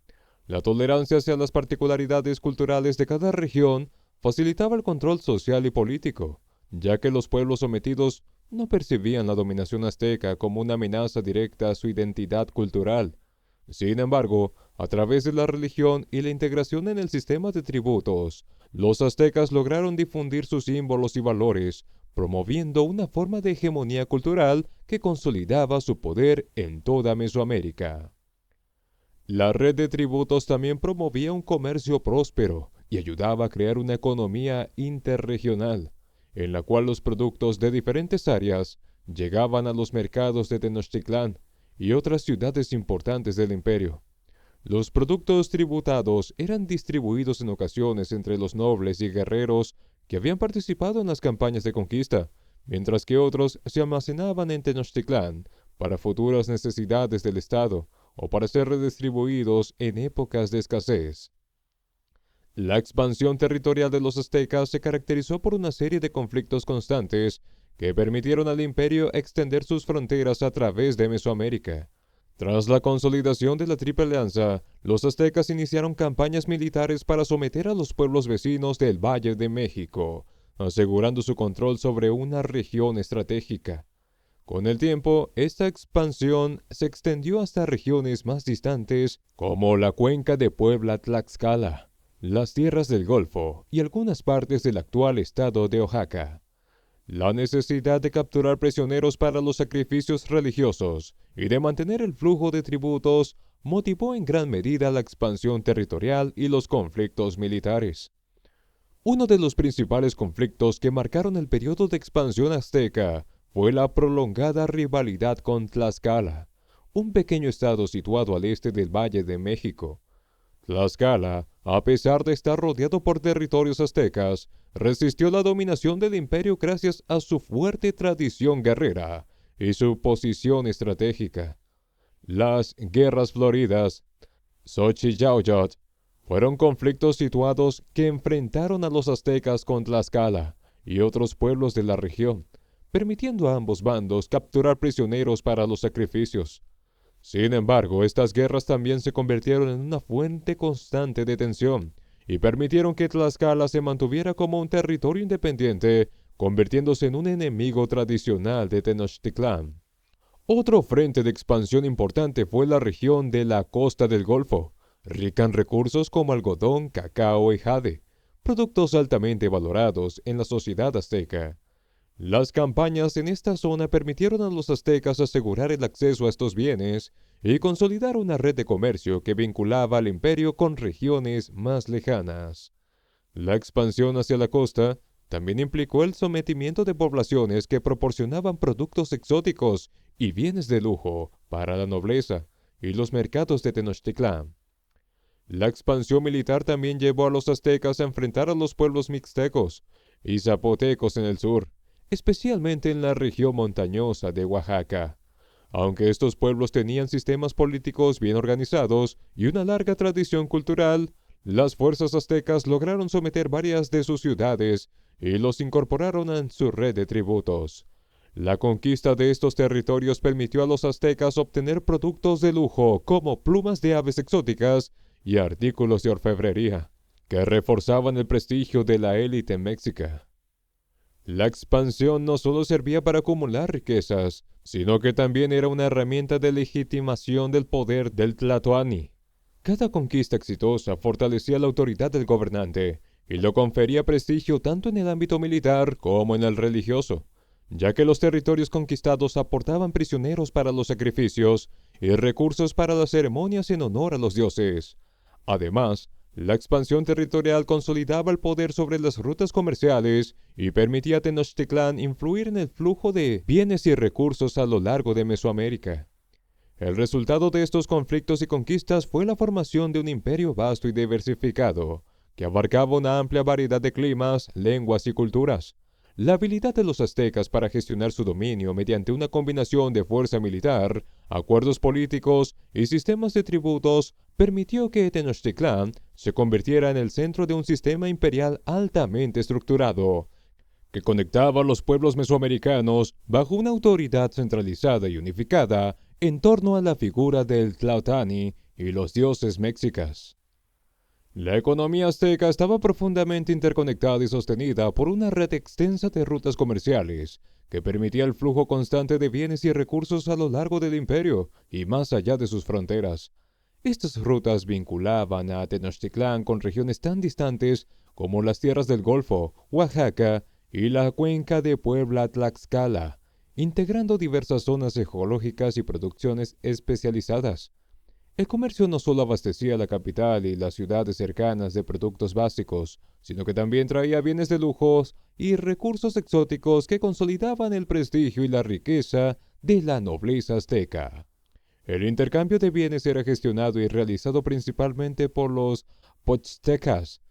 La tolerancia hacia las particularidades culturales de cada región facilitaba el control social y político, ya que los pueblos sometidos no percibían la dominación azteca como una amenaza directa a su identidad cultural. Sin embargo, a través de la religión y la integración en el sistema de tributos, los aztecas lograron difundir sus símbolos y valores, promoviendo una forma de hegemonía cultural que consolidaba su poder en toda Mesoamérica. La red de tributos también promovía un comercio próspero y ayudaba a crear una economía interregional, en la cual los productos de diferentes áreas llegaban a los mercados de Tenochtitlán y otras ciudades importantes del imperio. Los productos tributados eran distribuidos en ocasiones entre los nobles y guerreros que habían participado en las campañas de conquista, mientras que otros se almacenaban en Tenochtitlán para futuras necesidades del Estado o para ser redistribuidos en épocas de escasez. La expansión territorial de los aztecas se caracterizó por una serie de conflictos constantes que permitieron al imperio extender sus fronteras a través de Mesoamérica. Tras la consolidación de la Triple Alianza, los aztecas iniciaron campañas militares para someter a los pueblos vecinos del Valle de México, asegurando su control sobre una región estratégica. Con el tiempo, esta expansión se extendió hasta regiones más distantes como la cuenca de Puebla-Tlaxcala, las tierras del Golfo y algunas partes del actual estado de Oaxaca. La necesidad de capturar prisioneros para los sacrificios religiosos y de mantener el flujo de tributos motivó en gran medida la expansión territorial y los conflictos militares. Uno de los principales conflictos que marcaron el periodo de expansión azteca fue la prolongada rivalidad con Tlaxcala, un pequeño estado situado al este del Valle de México. Tlaxcala, a pesar de estar rodeado por territorios aztecas, resistió la dominación del imperio gracias a su fuerte tradición guerrera y su posición estratégica. Las Guerras Floridas, Xochitl, fueron conflictos situados que enfrentaron a los aztecas con Tlaxcala y otros pueblos de la región, permitiendo a ambos bandos capturar prisioneros para los sacrificios. Sin embargo, estas guerras también se convirtieron en una fuente constante de tensión y permitieron que Tlaxcala se mantuviera como un territorio independiente, convirtiéndose en un enemigo tradicional de Tenochtitlán. Otro frente de expansión importante fue la región de la costa del Golfo, rica en recursos como algodón, cacao y jade, productos altamente valorados en la sociedad azteca. Las campañas en esta zona permitieron a los aztecas asegurar el acceso a estos bienes y consolidar una red de comercio que vinculaba al imperio con regiones más lejanas. La expansión hacia la costa también implicó el sometimiento de poblaciones que proporcionaban productos exóticos y bienes de lujo para la nobleza y los mercados de Tenochtitlán. La expansión militar también llevó a los aztecas a enfrentar a los pueblos mixtecos y zapotecos en el sur, especialmente en la región montañosa de Oaxaca. Aunque estos pueblos tenían sistemas políticos bien organizados y una larga tradición cultural, las fuerzas aztecas lograron someter varias de sus ciudades y los incorporaron en su red de tributos. La conquista de estos territorios permitió a los aztecas obtener productos de lujo como plumas de aves exóticas y artículos de orfebrería, que reforzaban el prestigio de la élite mexica. La expansión no solo servía para acumular riquezas, sino que también era una herramienta de legitimación del poder del Tlatoani. Cada conquista exitosa fortalecía la autoridad del gobernante y lo confería prestigio tanto en el ámbito militar como en el religioso, ya que los territorios conquistados aportaban prisioneros para los sacrificios y recursos para las ceremonias en honor a los dioses. Además, la expansión territorial consolidaba el poder sobre las rutas comerciales y permitía a Tenochtitlán influir en el flujo de bienes y recursos a lo largo de Mesoamérica. El resultado de estos conflictos y conquistas fue la formación de un imperio vasto y diversificado, que abarcaba una amplia variedad de climas, lenguas y culturas. La habilidad de los aztecas para gestionar su dominio mediante una combinación de fuerza militar, acuerdos políticos y sistemas de tributos permitió que Tenochtitlán se convirtiera en el centro de un sistema imperial altamente estructurado, que conectaba a los pueblos mesoamericanos bajo una autoridad centralizada y unificada en torno a la figura del Tlautani y los dioses mexicas. La economía azteca estaba profundamente interconectada y sostenida por una red extensa de rutas comerciales que permitía el flujo constante de bienes y recursos a lo largo del imperio y más allá de sus fronteras. Estas rutas vinculaban a Tenochtitlán con regiones tan distantes como las tierras del Golfo, Oaxaca y la cuenca de Puebla-Tlaxcala, integrando diversas zonas geológicas y producciones especializadas. El comercio no solo abastecía la capital y las ciudades cercanas de productos básicos, sino que también traía bienes de lujos y recursos exóticos que consolidaban el prestigio y la riqueza de la nobleza azteca. El intercambio de bienes era gestionado y realizado principalmente por los pochtecas,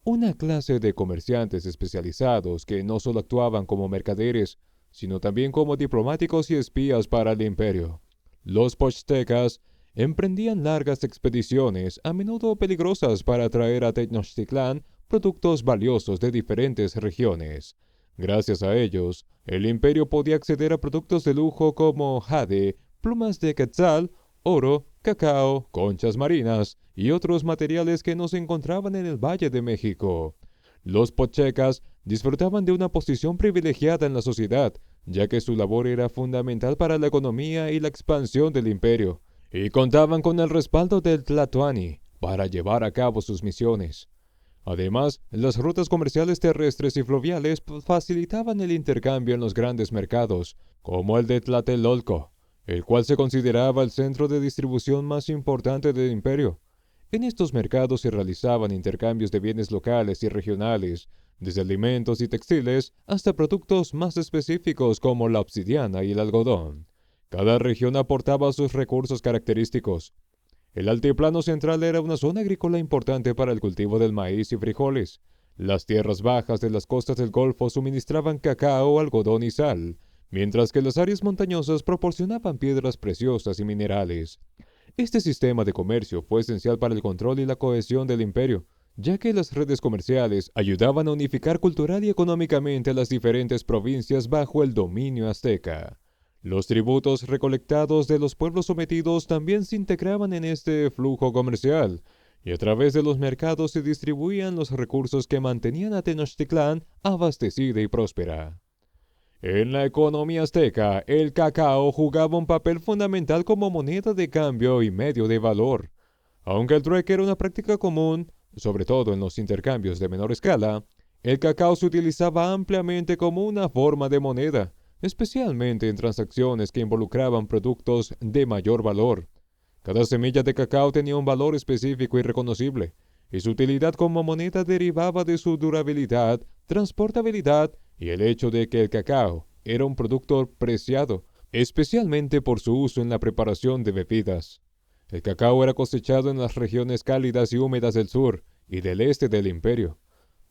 una clase de comerciantes especializados que no solo actuaban como mercaderes, sino también como diplomáticos y espías para el imperio. Los pochtecas emprendían largas expediciones, a menudo peligrosas, para traer a Tenochtitlán productos valiosos de diferentes regiones. Gracias a ellos, el imperio podía acceder a productos de lujo como jade, plumas de quetzal, oro, cacao, conchas marinas y otros materiales que no se encontraban en el Valle de México. Los pochecas disfrutaban de una posición privilegiada en la sociedad, ya que su labor era fundamental para la economía y la expansión del imperio, y contaban con el respaldo del Tlatoani para llevar a cabo sus misiones. Además, las rutas comerciales terrestres y fluviales facilitaban el intercambio en los grandes mercados, como el de Tlatelolco, el cual se consideraba el centro de distribución más importante del imperio. En estos mercados se realizaban intercambios de bienes locales y regionales, desde alimentos y textiles hasta productos más específicos como la obsidiana y el algodón. Cada región aportaba sus recursos característicos. El altiplano central era una zona agrícola importante para el cultivo del maíz y frijoles. Las tierras bajas de las costas del Golfo suministraban cacao, algodón y sal, mientras que las áreas montañosas proporcionaban piedras preciosas y minerales. Este sistema de comercio fue esencial para el control y la cohesión del imperio, ya que las redes comerciales ayudaban a unificar cultural y económicamente a las diferentes provincias bajo el dominio azteca. Los tributos recolectados de los pueblos sometidos también se integraban en este flujo comercial, y a través de los mercados se distribuían los recursos que mantenían a Tenochtitlán abastecida y próspera. En la economía azteca, el cacao jugaba un papel fundamental como moneda de cambio y medio de valor. Aunque el trueque era una práctica común, sobre todo en los intercambios de menor escala, el cacao se utilizaba ampliamente como una forma de moneda, especialmente en transacciones que involucraban productos de mayor valor. Cada semilla de cacao tenía un valor específico y reconocible, y su utilidad como moneda derivaba de su durabilidad, transportabilidad y el hecho de que el cacao era un producto preciado, especialmente por su uso en la preparación de bebidas. El cacao era cosechado en las regiones cálidas y húmedas del sur y del este del imperio,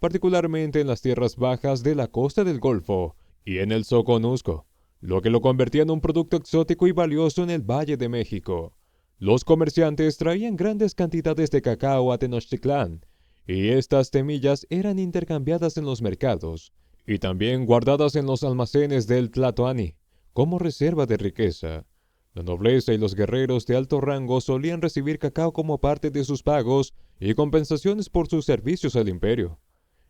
particularmente en las tierras bajas de la costa del Golfo y en el Soconusco, lo que lo convertía en un producto exótico y valioso en el Valle de México. Los comerciantes traían grandes cantidades de cacao a Tenochtitlán, y estas semillas eran intercambiadas en los mercados y también guardadas en los almacenes del Tlatoani como reserva de riqueza. La nobleza y los guerreros de alto rango solían recibir cacao como parte de sus pagos y compensaciones por sus servicios al imperio.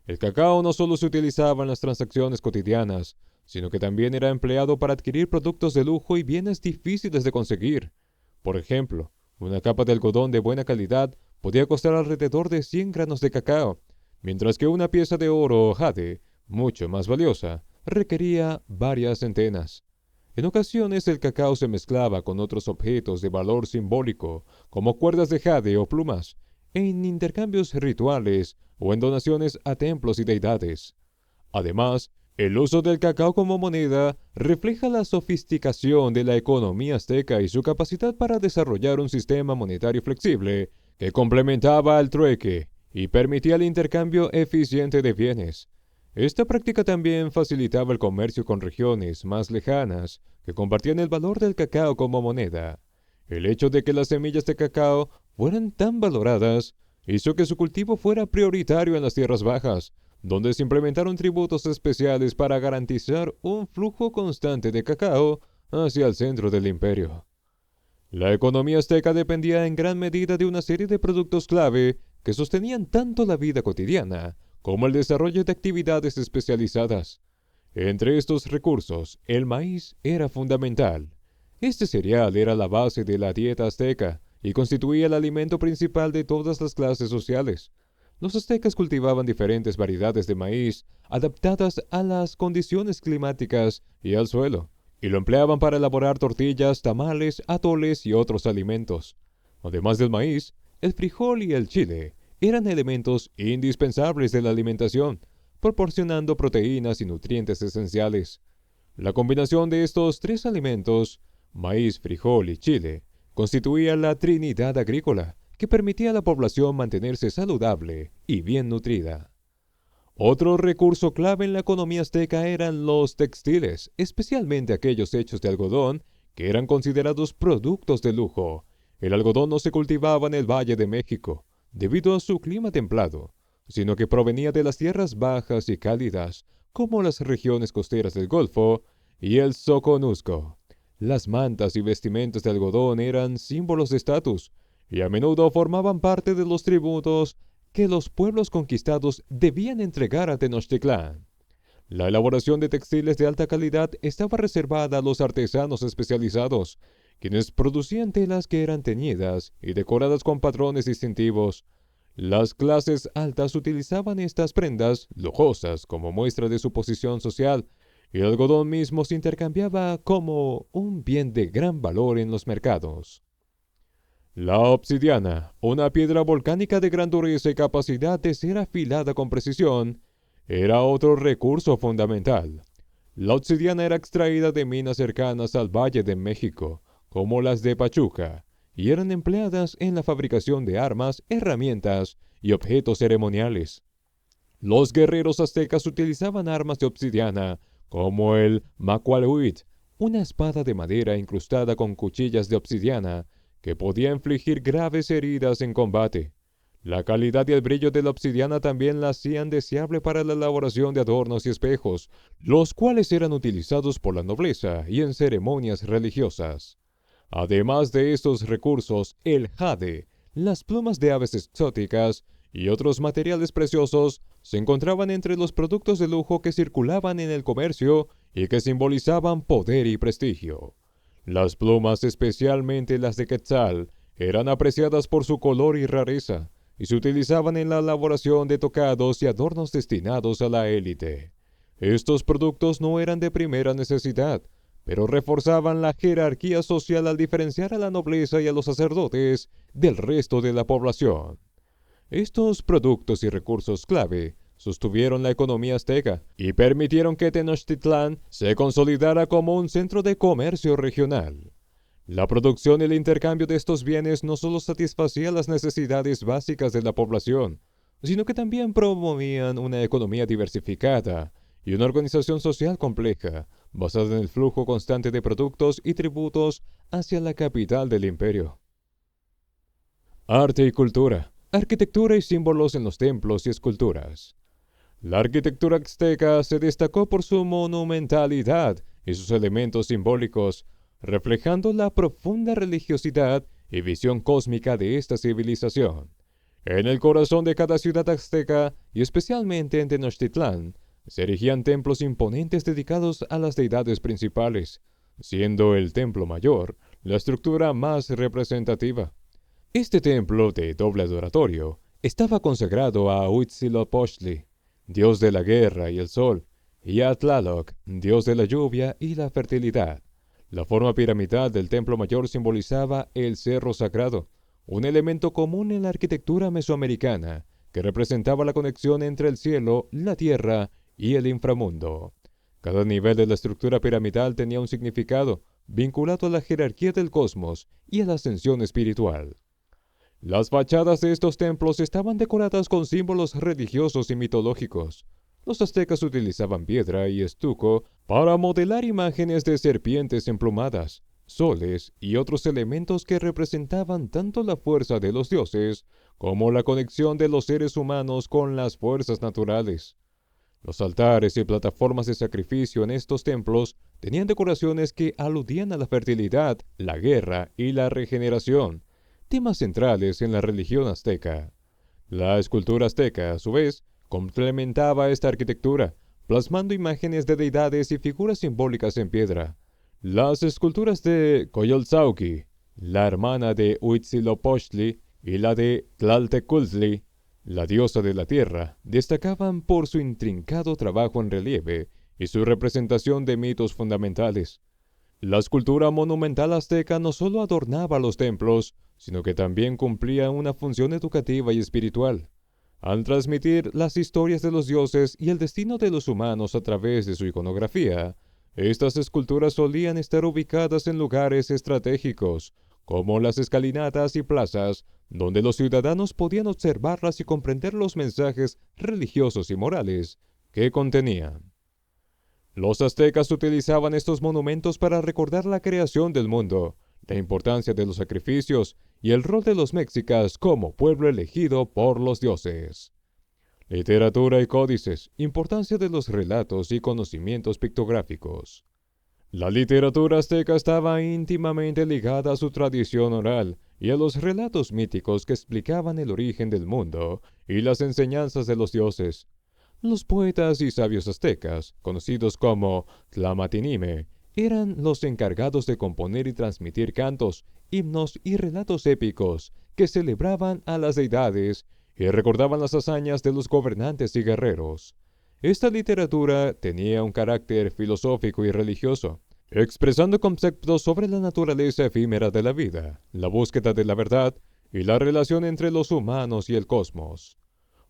El cacao no solo se utilizaba en las transacciones cotidianas, sino que también era empleado para adquirir productos de lujo y bienes difíciles de conseguir. Por ejemplo, una capa de algodón de buena calidad podía costar alrededor de 100 granos de cacao, mientras que una pieza de oro o jade, mucho más valiosa, requería varias centenas. En ocasiones el cacao se mezclaba con otros objetos de valor simbólico, como cuerdas de jade o plumas, en intercambios rituales o en donaciones a templos y deidades. Además, el uso del cacao como moneda refleja la sofisticación de la economía azteca y su capacidad para desarrollar un sistema monetario flexible que complementaba al trueque y permitía el intercambio eficiente de bienes. Esta práctica también facilitaba el comercio con regiones más lejanas que compartían el valor del cacao como moneda. El hecho de que las semillas de cacao fueran tan valoradas hizo que su cultivo fuera prioritario en las tierras bajas, donde se implementaron tributos especiales para garantizar un flujo constante de cacao hacia el centro del imperio. La economía azteca dependía en gran medida de una serie de productos clave que sostenían tanto la vida cotidiana como el desarrollo de actividades especializadas. Entre estos recursos, el maíz era fundamental. Este cereal era la base de la dieta azteca y constituía el alimento principal de todas las clases sociales. Los aztecas cultivaban diferentes variedades de maíz adaptadas a las condiciones climáticas y al suelo, y lo empleaban para elaborar tortillas, tamales, atoles y otros alimentos. Además del maíz, el frijol y el chile eran elementos indispensables de la alimentación, proporcionando proteínas y nutrientes esenciales. La combinación de estos tres alimentos, maíz, frijol y chile, constituía la trinidad agrícola que permitía a la población mantenerse saludable y bien nutrida. Otro recurso clave en la economía azteca eran los textiles, especialmente aquellos hechos de algodón, que eran considerados productos de lujo. El algodón no se cultivaba en el Valle de México, debido a su clima templado, sino que provenía de las tierras bajas y cálidas, como las regiones costeras del Golfo y el Soconusco. Las mantas y vestimentas de algodón eran símbolos de estatus, y a menudo formaban parte de los tributos que los pueblos conquistados debían entregar a Tenochtitlán. La elaboración de textiles de alta calidad estaba reservada a los artesanos especializados, quienes producían telas que eran teñidas y decoradas con patrones distintivos. Las clases altas utilizaban estas prendas lujosas como muestra de su posición social, y el algodón mismo se intercambiaba como un bien de gran valor en los mercados. La obsidiana, una piedra volcánica de gran dureza y capacidad de ser afilada con precisión, era otro recurso fundamental. La obsidiana era extraída de minas cercanas al Valle de México, como las de Pachuca, y eran empleadas en la fabricación de armas, herramientas y objetos ceremoniales. Los guerreros aztecas utilizaban armas de obsidiana, como el macualhuit, una espada de madera incrustada con cuchillas de obsidiana, que podía infligir graves heridas en combate. La calidad y el brillo de la obsidiana también la hacían deseable para la elaboración de adornos y espejos, los cuales eran utilizados por la nobleza y en ceremonias religiosas. Además de estos recursos, el jade, las plumas de aves exóticas y otros materiales preciosos se encontraban entre los productos de lujo que circulaban en el comercio y que simbolizaban poder y prestigio. Las plumas, especialmente las de quetzal, eran apreciadas por su color y rareza, y se utilizaban en la elaboración de tocados y adornos destinados a la élite. Estos productos no eran de primera necesidad, pero reforzaban la jerarquía social al diferenciar a la nobleza y a los sacerdotes del resto de la población. Estos productos y recursos clave sostuvieron la economía azteca y permitieron que Tenochtitlán se consolidara como un centro de comercio regional. La producción y el intercambio de estos bienes no solo satisfacía las necesidades básicas de la población, sino que también promovían una economía diversificada y una organización social compleja, basada en el flujo constante de productos y tributos hacia la capital del imperio. Arte y cultura, arquitectura y símbolos en los templos y esculturas. La arquitectura azteca se destacó por su monumentalidad y sus elementos simbólicos, reflejando la profunda religiosidad y visión cósmica de esta civilización. En el corazón de cada ciudad azteca, y especialmente en Tenochtitlán, se erigían templos imponentes dedicados a las deidades principales, siendo el templo mayor la estructura más representativa. Este templo de doble adoratorio estaba consagrado a Huitzilopochtli, dios de la guerra y el sol, y a Tlaloc, dios de la lluvia y la fertilidad. La forma piramidal del templo mayor simbolizaba el cerro sagrado, un elemento común en la arquitectura mesoamericana, que representaba la conexión entre el cielo, la tierra y el inframundo. Cada nivel de la estructura piramidal tenía un significado, vinculado a la jerarquía del cosmos y a la ascensión espiritual. Las fachadas de estos templos estaban decoradas con símbolos religiosos y mitológicos. Los aztecas utilizaban piedra y estuco para modelar imágenes de serpientes emplumadas, soles y otros elementos que representaban tanto la fuerza de los dioses como la conexión de los seres humanos con las fuerzas naturales. Los altares y plataformas de sacrificio en estos templos tenían decoraciones que aludían a la fertilidad, la guerra y la regeneración, temas centrales en la religión azteca. La escultura azteca, a su vez, complementaba esta arquitectura, plasmando imágenes de deidades y figuras simbólicas en piedra. Las esculturas de Coyolxauhqui, la hermana de Huitzilopochtli, y la de Tlaltecuhtli, la diosa de la tierra, destacaban por su intrincado trabajo en relieve y su representación de mitos fundamentales. La escultura monumental azteca no solo adornaba los templos, sino que también cumplía una función educativa y espiritual. Al transmitir las historias de los dioses y el destino de los humanos a través de su iconografía, estas esculturas solían estar ubicadas en lugares estratégicos, como las escalinatas y plazas, donde los ciudadanos podían observarlas y comprender los mensajes religiosos y morales que contenían. Los aztecas utilizaban estos monumentos para recordar la creación del mundo, la importancia de los sacrificios y el rol de los mexicas como pueblo elegido por los dioses. Literatura y códices, importancia de los relatos y conocimientos pictográficos. La literatura azteca estaba íntimamente ligada a su tradición oral y a los relatos míticos que explicaban el origen del mundo y las enseñanzas de los dioses. Los poetas y sabios aztecas, conocidos como Tlamatinime, eran los encargados de componer y transmitir cantos, himnos y relatos épicos que celebraban a las deidades y recordaban las hazañas de los gobernantes y guerreros. Esta literatura tenía un carácter filosófico y religioso, expresando conceptos sobre la naturaleza efímera de la vida, la búsqueda de la verdad y la relación entre los humanos y el cosmos.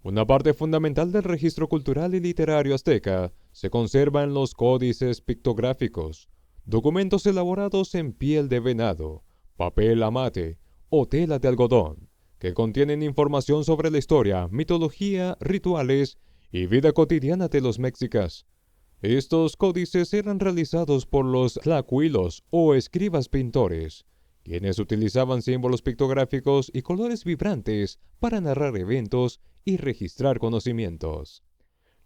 Una parte fundamental del registro cultural y literario azteca se conserva en los códices pictográficos, documentos elaborados en piel de venado, papel amate o tela de algodón, que contienen información sobre la historia, mitología, rituales y vida cotidiana de los mexicas. Estos códices eran realizados por los tlacuilos o escribas pintores, quienes utilizaban símbolos pictográficos y colores vibrantes para narrar eventos y registrar conocimientos.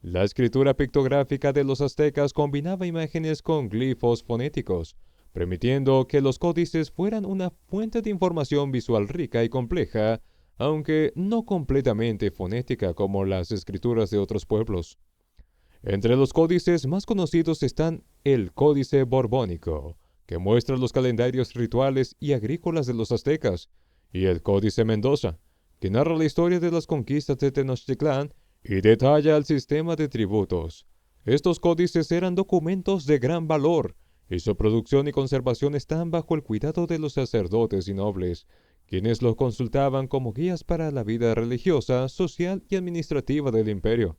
La escritura pictográfica de los aztecas combinaba imágenes con glifos fonéticos, permitiendo que los códices fueran una fuente de información visual rica y compleja, aunque no completamente fonética como las escrituras de otros pueblos. Entre los códices más conocidos están el Códice Borbónico, que muestra los calendarios rituales y agrícolas de los aztecas, y el Códice Mendoza, que narra la historia de las conquistas de Tenochtitlán y detalla el sistema de tributos. Estos códices eran documentos de gran valor, y su producción y conservación están bajo el cuidado de los sacerdotes y nobles, quienes los consultaban como guías para la vida religiosa, social y administrativa del imperio.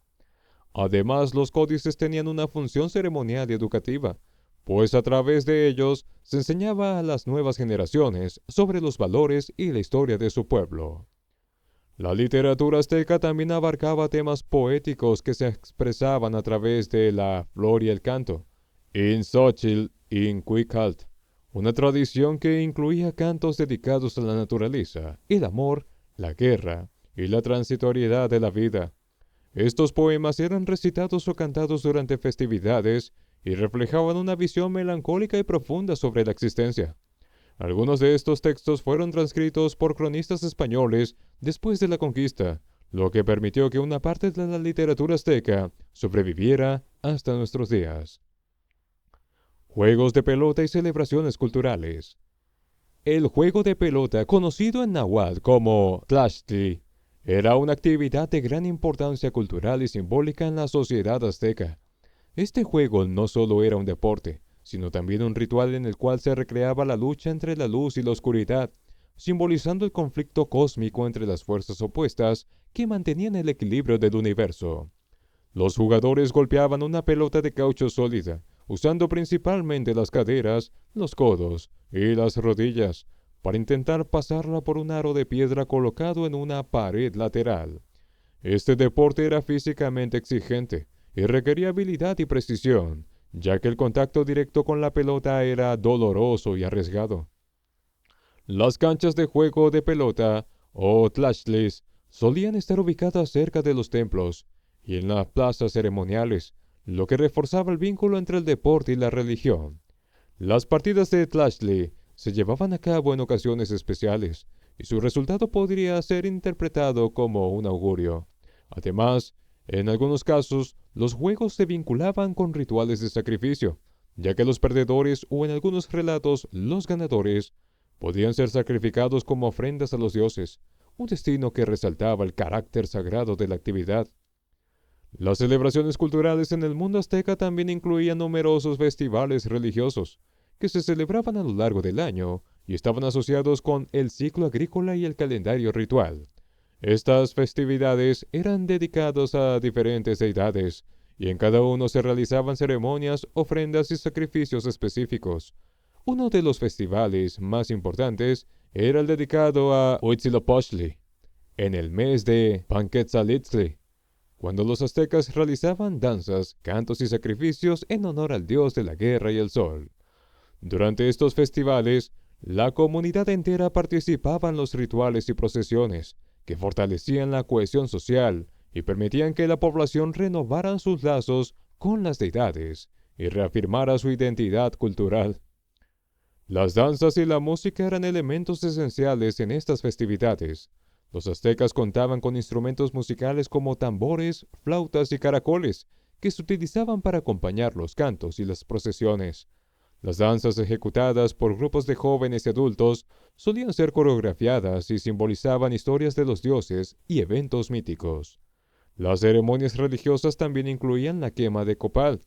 Además, los códices tenían una función ceremonial y educativa, pues a través de ellos se enseñaba a las nuevas generaciones sobre los valores y la historia de su pueblo. La literatura azteca también abarcaba temas poéticos que se expresaban a través de la flor y el canto, in Xochitl in Cuicalt, una tradición que incluía cantos dedicados a la naturaleza, el amor, la guerra y la transitoriedad de la vida. Estos poemas eran recitados o cantados durante festividades y reflejaban una visión melancólica y profunda sobre la existencia. Algunos de estos textos fueron transcritos por cronistas españoles después de la conquista, lo que permitió que una parte de la literatura azteca sobreviviera hasta nuestros días. Juegos de pelota y celebraciones culturales. El juego de pelota, conocido en náhuatl como tlachtli, era una actividad de gran importancia cultural y simbólica en la sociedad azteca. Este juego no solo era un deporte, sino también un ritual en el cual se recreaba la lucha entre la luz y la oscuridad, simbolizando el conflicto cósmico entre las fuerzas opuestas que mantenían el equilibrio del universo. Los jugadores golpeaban una pelota de caucho sólida, usando principalmente las caderas, los codos y las rodillas, para intentar pasarla por un aro de piedra colocado en una pared lateral. Este deporte era físicamente exigente y requería habilidad y precisión, ya que el contacto directo con la pelota era doloroso y arriesgado. Las canchas de juego de pelota, o tlachtlis, solían estar ubicadas cerca de los templos y en las plazas ceremoniales, lo que reforzaba el vínculo entre el deporte y la religión. Las partidas de tlachtli se llevaban a cabo en ocasiones especiales, y su resultado podría ser interpretado como un augurio. Además, en algunos casos, los juegos se vinculaban con rituales de sacrificio, ya que los perdedores o en algunos relatos los ganadores podían ser sacrificados como ofrendas a los dioses, un destino que resaltaba el carácter sagrado de la actividad. Las celebraciones culturales en el mundo azteca también incluían numerosos festivales religiosos, que se celebraban a lo largo del año y estaban asociados con el ciclo agrícola y el calendario ritual. Estas festividades eran dedicadas a diferentes deidades, y en cada uno se realizaban ceremonias, ofrendas y sacrificios específicos. Uno de los festivales más importantes era el dedicado a Huitzilopochtli, en el mes de Panquetzalitzli, cuando los aztecas realizaban danzas, cantos y sacrificios en honor al dios de la guerra y el sol. Durante estos festivales, la comunidad entera participaba en los rituales y procesiones, que fortalecían la cohesión social y permitían que la población renovara sus lazos con las deidades y reafirmara su identidad cultural. Las danzas y la música eran elementos esenciales en estas festividades. Los aztecas contaban con instrumentos musicales como tambores, flautas y caracoles, que se utilizaban para acompañar los cantos y las procesiones. Las danzas ejecutadas por grupos de jóvenes y adultos solían ser coreografiadas y simbolizaban historias de los dioses y eventos míticos. Las ceremonias religiosas también incluían la quema de copal,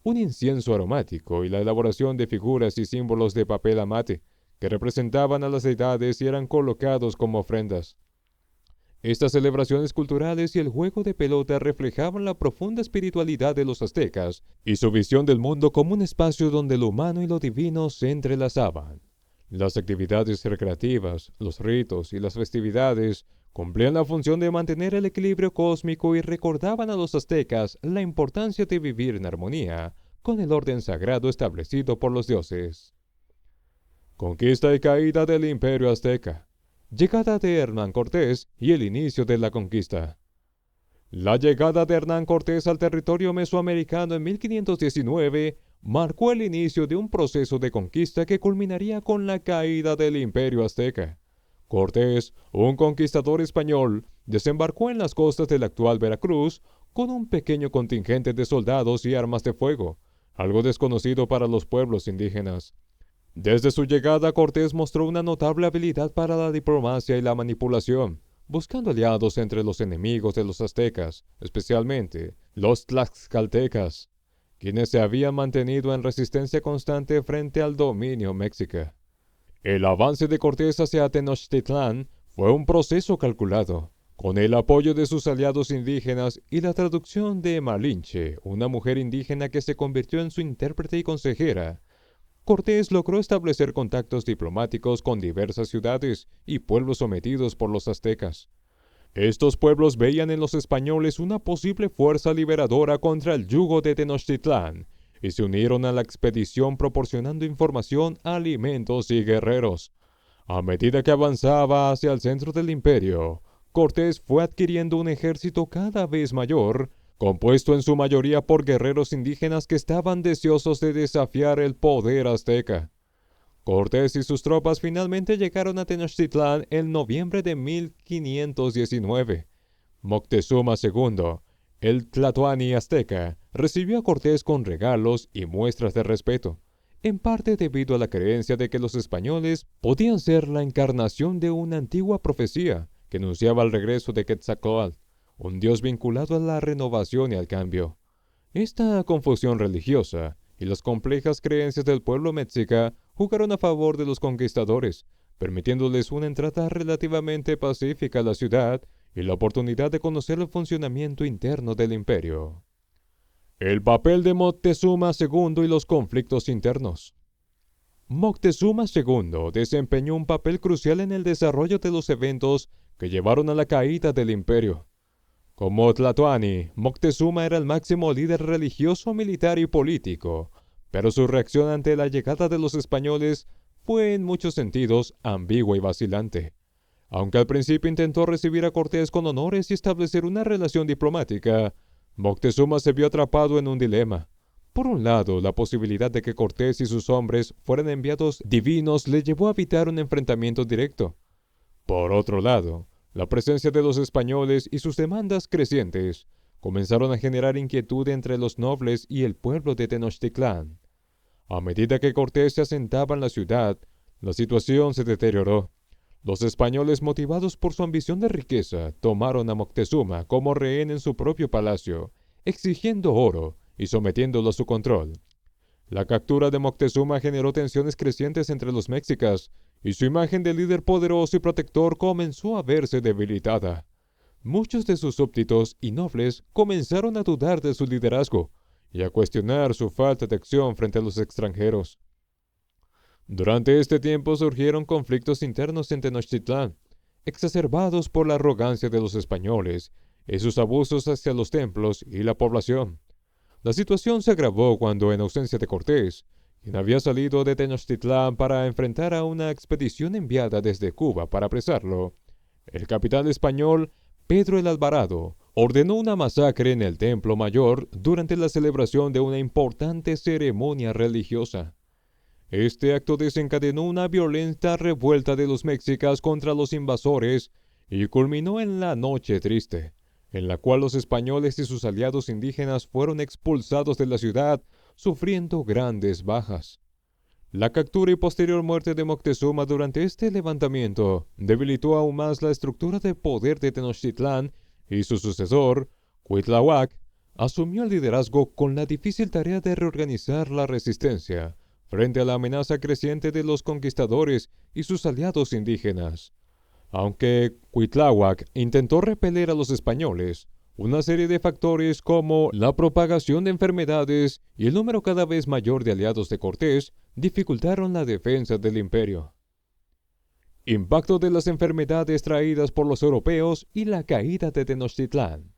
un incienso aromático, y la elaboración de figuras y símbolos de papel amate, que representaban a las deidades y eran colocados como ofrendas. Estas celebraciones culturales y el juego de pelota reflejaban la profunda espiritualidad de los aztecas y su visión del mundo como un espacio donde lo humano y lo divino se entrelazaban. Las actividades recreativas, los ritos y las festividades cumplían la función de mantener el equilibrio cósmico y recordaban a los aztecas la importancia de vivir en armonía con el orden sagrado establecido por los dioses. Conquista y caída del Imperio Azteca. Llegada de Hernán Cortés y el inicio de la conquista. La llegada de Hernán Cortés al territorio mesoamericano en 1519 marcó el inicio de un proceso de conquista que culminaría con la caída del Imperio Azteca. Cortés, un conquistador español, desembarcó en las costas del actual Veracruz con un pequeño contingente de soldados y armas de fuego, algo desconocido para los pueblos indígenas. Desde su llegada, Cortés mostró una notable habilidad para la diplomacia y la manipulación, buscando aliados entre los enemigos de los aztecas, especialmente los tlaxcaltecas, quienes se habían mantenido en resistencia constante frente al dominio mexica. El avance de Cortés hacia Tenochtitlán fue un proceso calculado, con el apoyo de sus aliados indígenas y la traducción de Malinche, una mujer indígena que se convirtió en su intérprete y consejera. Cortés logró establecer contactos diplomáticos con diversas ciudades y pueblos sometidos por los aztecas. Estos pueblos veían en los españoles una posible fuerza liberadora contra el yugo de Tenochtitlán y se unieron a la expedición proporcionando información, alimentos y guerreros. A medida que avanzaba hacia el centro del imperio, Cortés fue adquiriendo un ejército cada vez mayor, compuesto en su mayoría por guerreros indígenas que estaban deseosos de desafiar el poder azteca. Cortés y sus tropas finalmente llegaron a Tenochtitlán en noviembre de 1519. Moctezuma II, el tlatoani azteca, recibió a Cortés con regalos y muestras de respeto, en parte debido a la creencia de que los españoles podían ser la encarnación de una antigua profecía que anunciaba el regreso de Quetzalcóatl, un dios vinculado a la renovación y al cambio. Esta confusión religiosa y las complejas creencias del pueblo mexica jugaron a favor de los conquistadores, permitiéndoles una entrada relativamente pacífica a la ciudad y la oportunidad de conocer el funcionamiento interno del imperio. El papel de Moctezuma II y los conflictos internos. Moctezuma II desempeñó un papel crucial en el desarrollo de los eventos que llevaron a la caída del imperio. Como Tlatoani, Moctezuma era el máximo líder religioso, militar y político, pero su reacción ante la llegada de los españoles fue en muchos sentidos ambigua y vacilante. Aunque al principio intentó recibir a Cortés con honores y establecer una relación diplomática, Moctezuma se vio atrapado en un dilema. Por un lado, la posibilidad de que Cortés y sus hombres fueran enviados divinos le llevó a evitar un enfrentamiento directo. Por otro lado, la presencia de los españoles y sus demandas crecientes comenzaron a generar inquietud entre los nobles y el pueblo de Tenochtitlán. A medida que Cortés se asentaba en la ciudad, la situación se deterioró. Los españoles, motivados por su ambición de riqueza, tomaron a Moctezuma como rehén en su propio palacio, exigiendo oro y sometiéndolo a su control. La captura de Moctezuma generó tensiones crecientes entre los mexicas, y su imagen de líder poderoso y protector comenzó a verse debilitada. Muchos de sus súbditos y nobles comenzaron a dudar de su liderazgo y a cuestionar su falta de acción frente a los extranjeros. Durante este tiempo surgieron conflictos internos en Tenochtitlán, exacerbados por la arrogancia de los españoles y sus abusos hacia los templos y la población. La situación se agravó cuando, en ausencia de Cortés, quien había salido de Tenochtitlán para enfrentar a una expedición enviada desde Cuba para apresarlo, el capitán español Pedro el Alvarado ordenó una masacre en el Templo Mayor durante la celebración de una importante ceremonia religiosa. Este acto desencadenó una violenta revuelta de los mexicas contra los invasores y culminó en la Noche Triste, en la cual los españoles y sus aliados indígenas fueron expulsados de la ciudad, sufriendo grandes bajas. La captura y posterior muerte de Moctezuma durante este levantamiento debilitó aún más la estructura de poder de Tenochtitlán, y su sucesor, Cuitláhuac, asumió el liderazgo con la difícil tarea de reorganizar la resistencia frente a la amenaza creciente de los conquistadores y sus aliados indígenas. Aunque Cuitláhuac intentó repeler a los españoles, una serie de factores como la propagación de enfermedades y el número cada vez mayor de aliados de Cortés dificultaron la defensa del imperio. Impacto de las enfermedades traídas por los europeos y la caída de Tenochtitlán.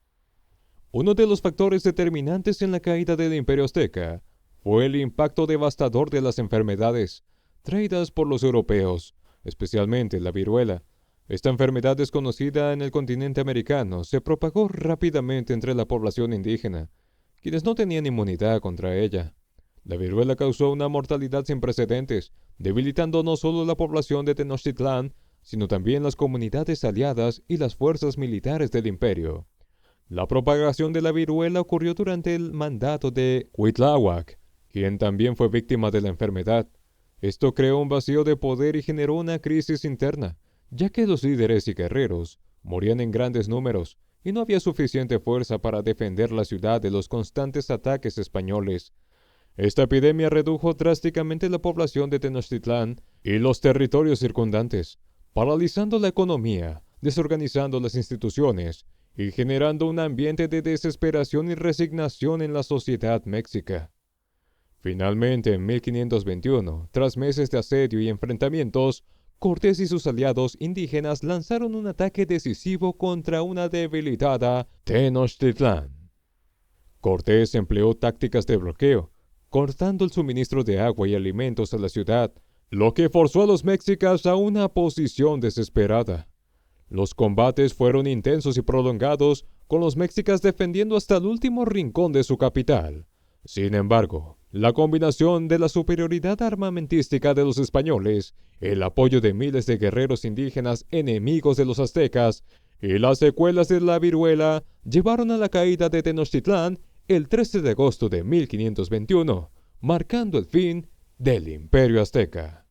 Uno de los factores determinantes en la caída del imperio azteca fue el impacto devastador de las enfermedades traídas por los europeos, especialmente la viruela. Esta enfermedad desconocida en el continente americano se propagó rápidamente entre la población indígena, quienes no tenían inmunidad contra ella. La viruela causó una mortalidad sin precedentes, debilitando no solo la población de Tenochtitlán, sino también las comunidades aliadas y las fuerzas militares del imperio. La propagación de la viruela ocurrió durante el mandato de Cuitláhuac, quien también fue víctima de la enfermedad. Esto creó un vacío de poder y generó una crisis interna, ya que los líderes y guerreros morían en grandes números y no había suficiente fuerza para defender la ciudad de los constantes ataques españoles. Esta epidemia redujo drásticamente la población de Tenochtitlán y los territorios circundantes, paralizando la economía, desorganizando las instituciones y generando un ambiente de desesperación y resignación en la sociedad mexica. Finalmente, en 1521, tras meses de asedio y enfrentamientos, Cortés y sus aliados indígenas lanzaron un ataque decisivo contra una debilitada Tenochtitlán. Cortés empleó tácticas de bloqueo, cortando el suministro de agua y alimentos a la ciudad, lo que forzó a los mexicas a una posición desesperada. Los combates fueron intensos y prolongados, con los mexicas defendiendo hasta el último rincón de su capital. Sin embargo, la combinación de la superioridad armamentística de los españoles, el apoyo de miles de guerreros indígenas enemigos de los aztecas y las secuelas de la viruela llevaron a la caída de Tenochtitlán el 13 de agosto de 1521, marcando el fin del Imperio Azteca.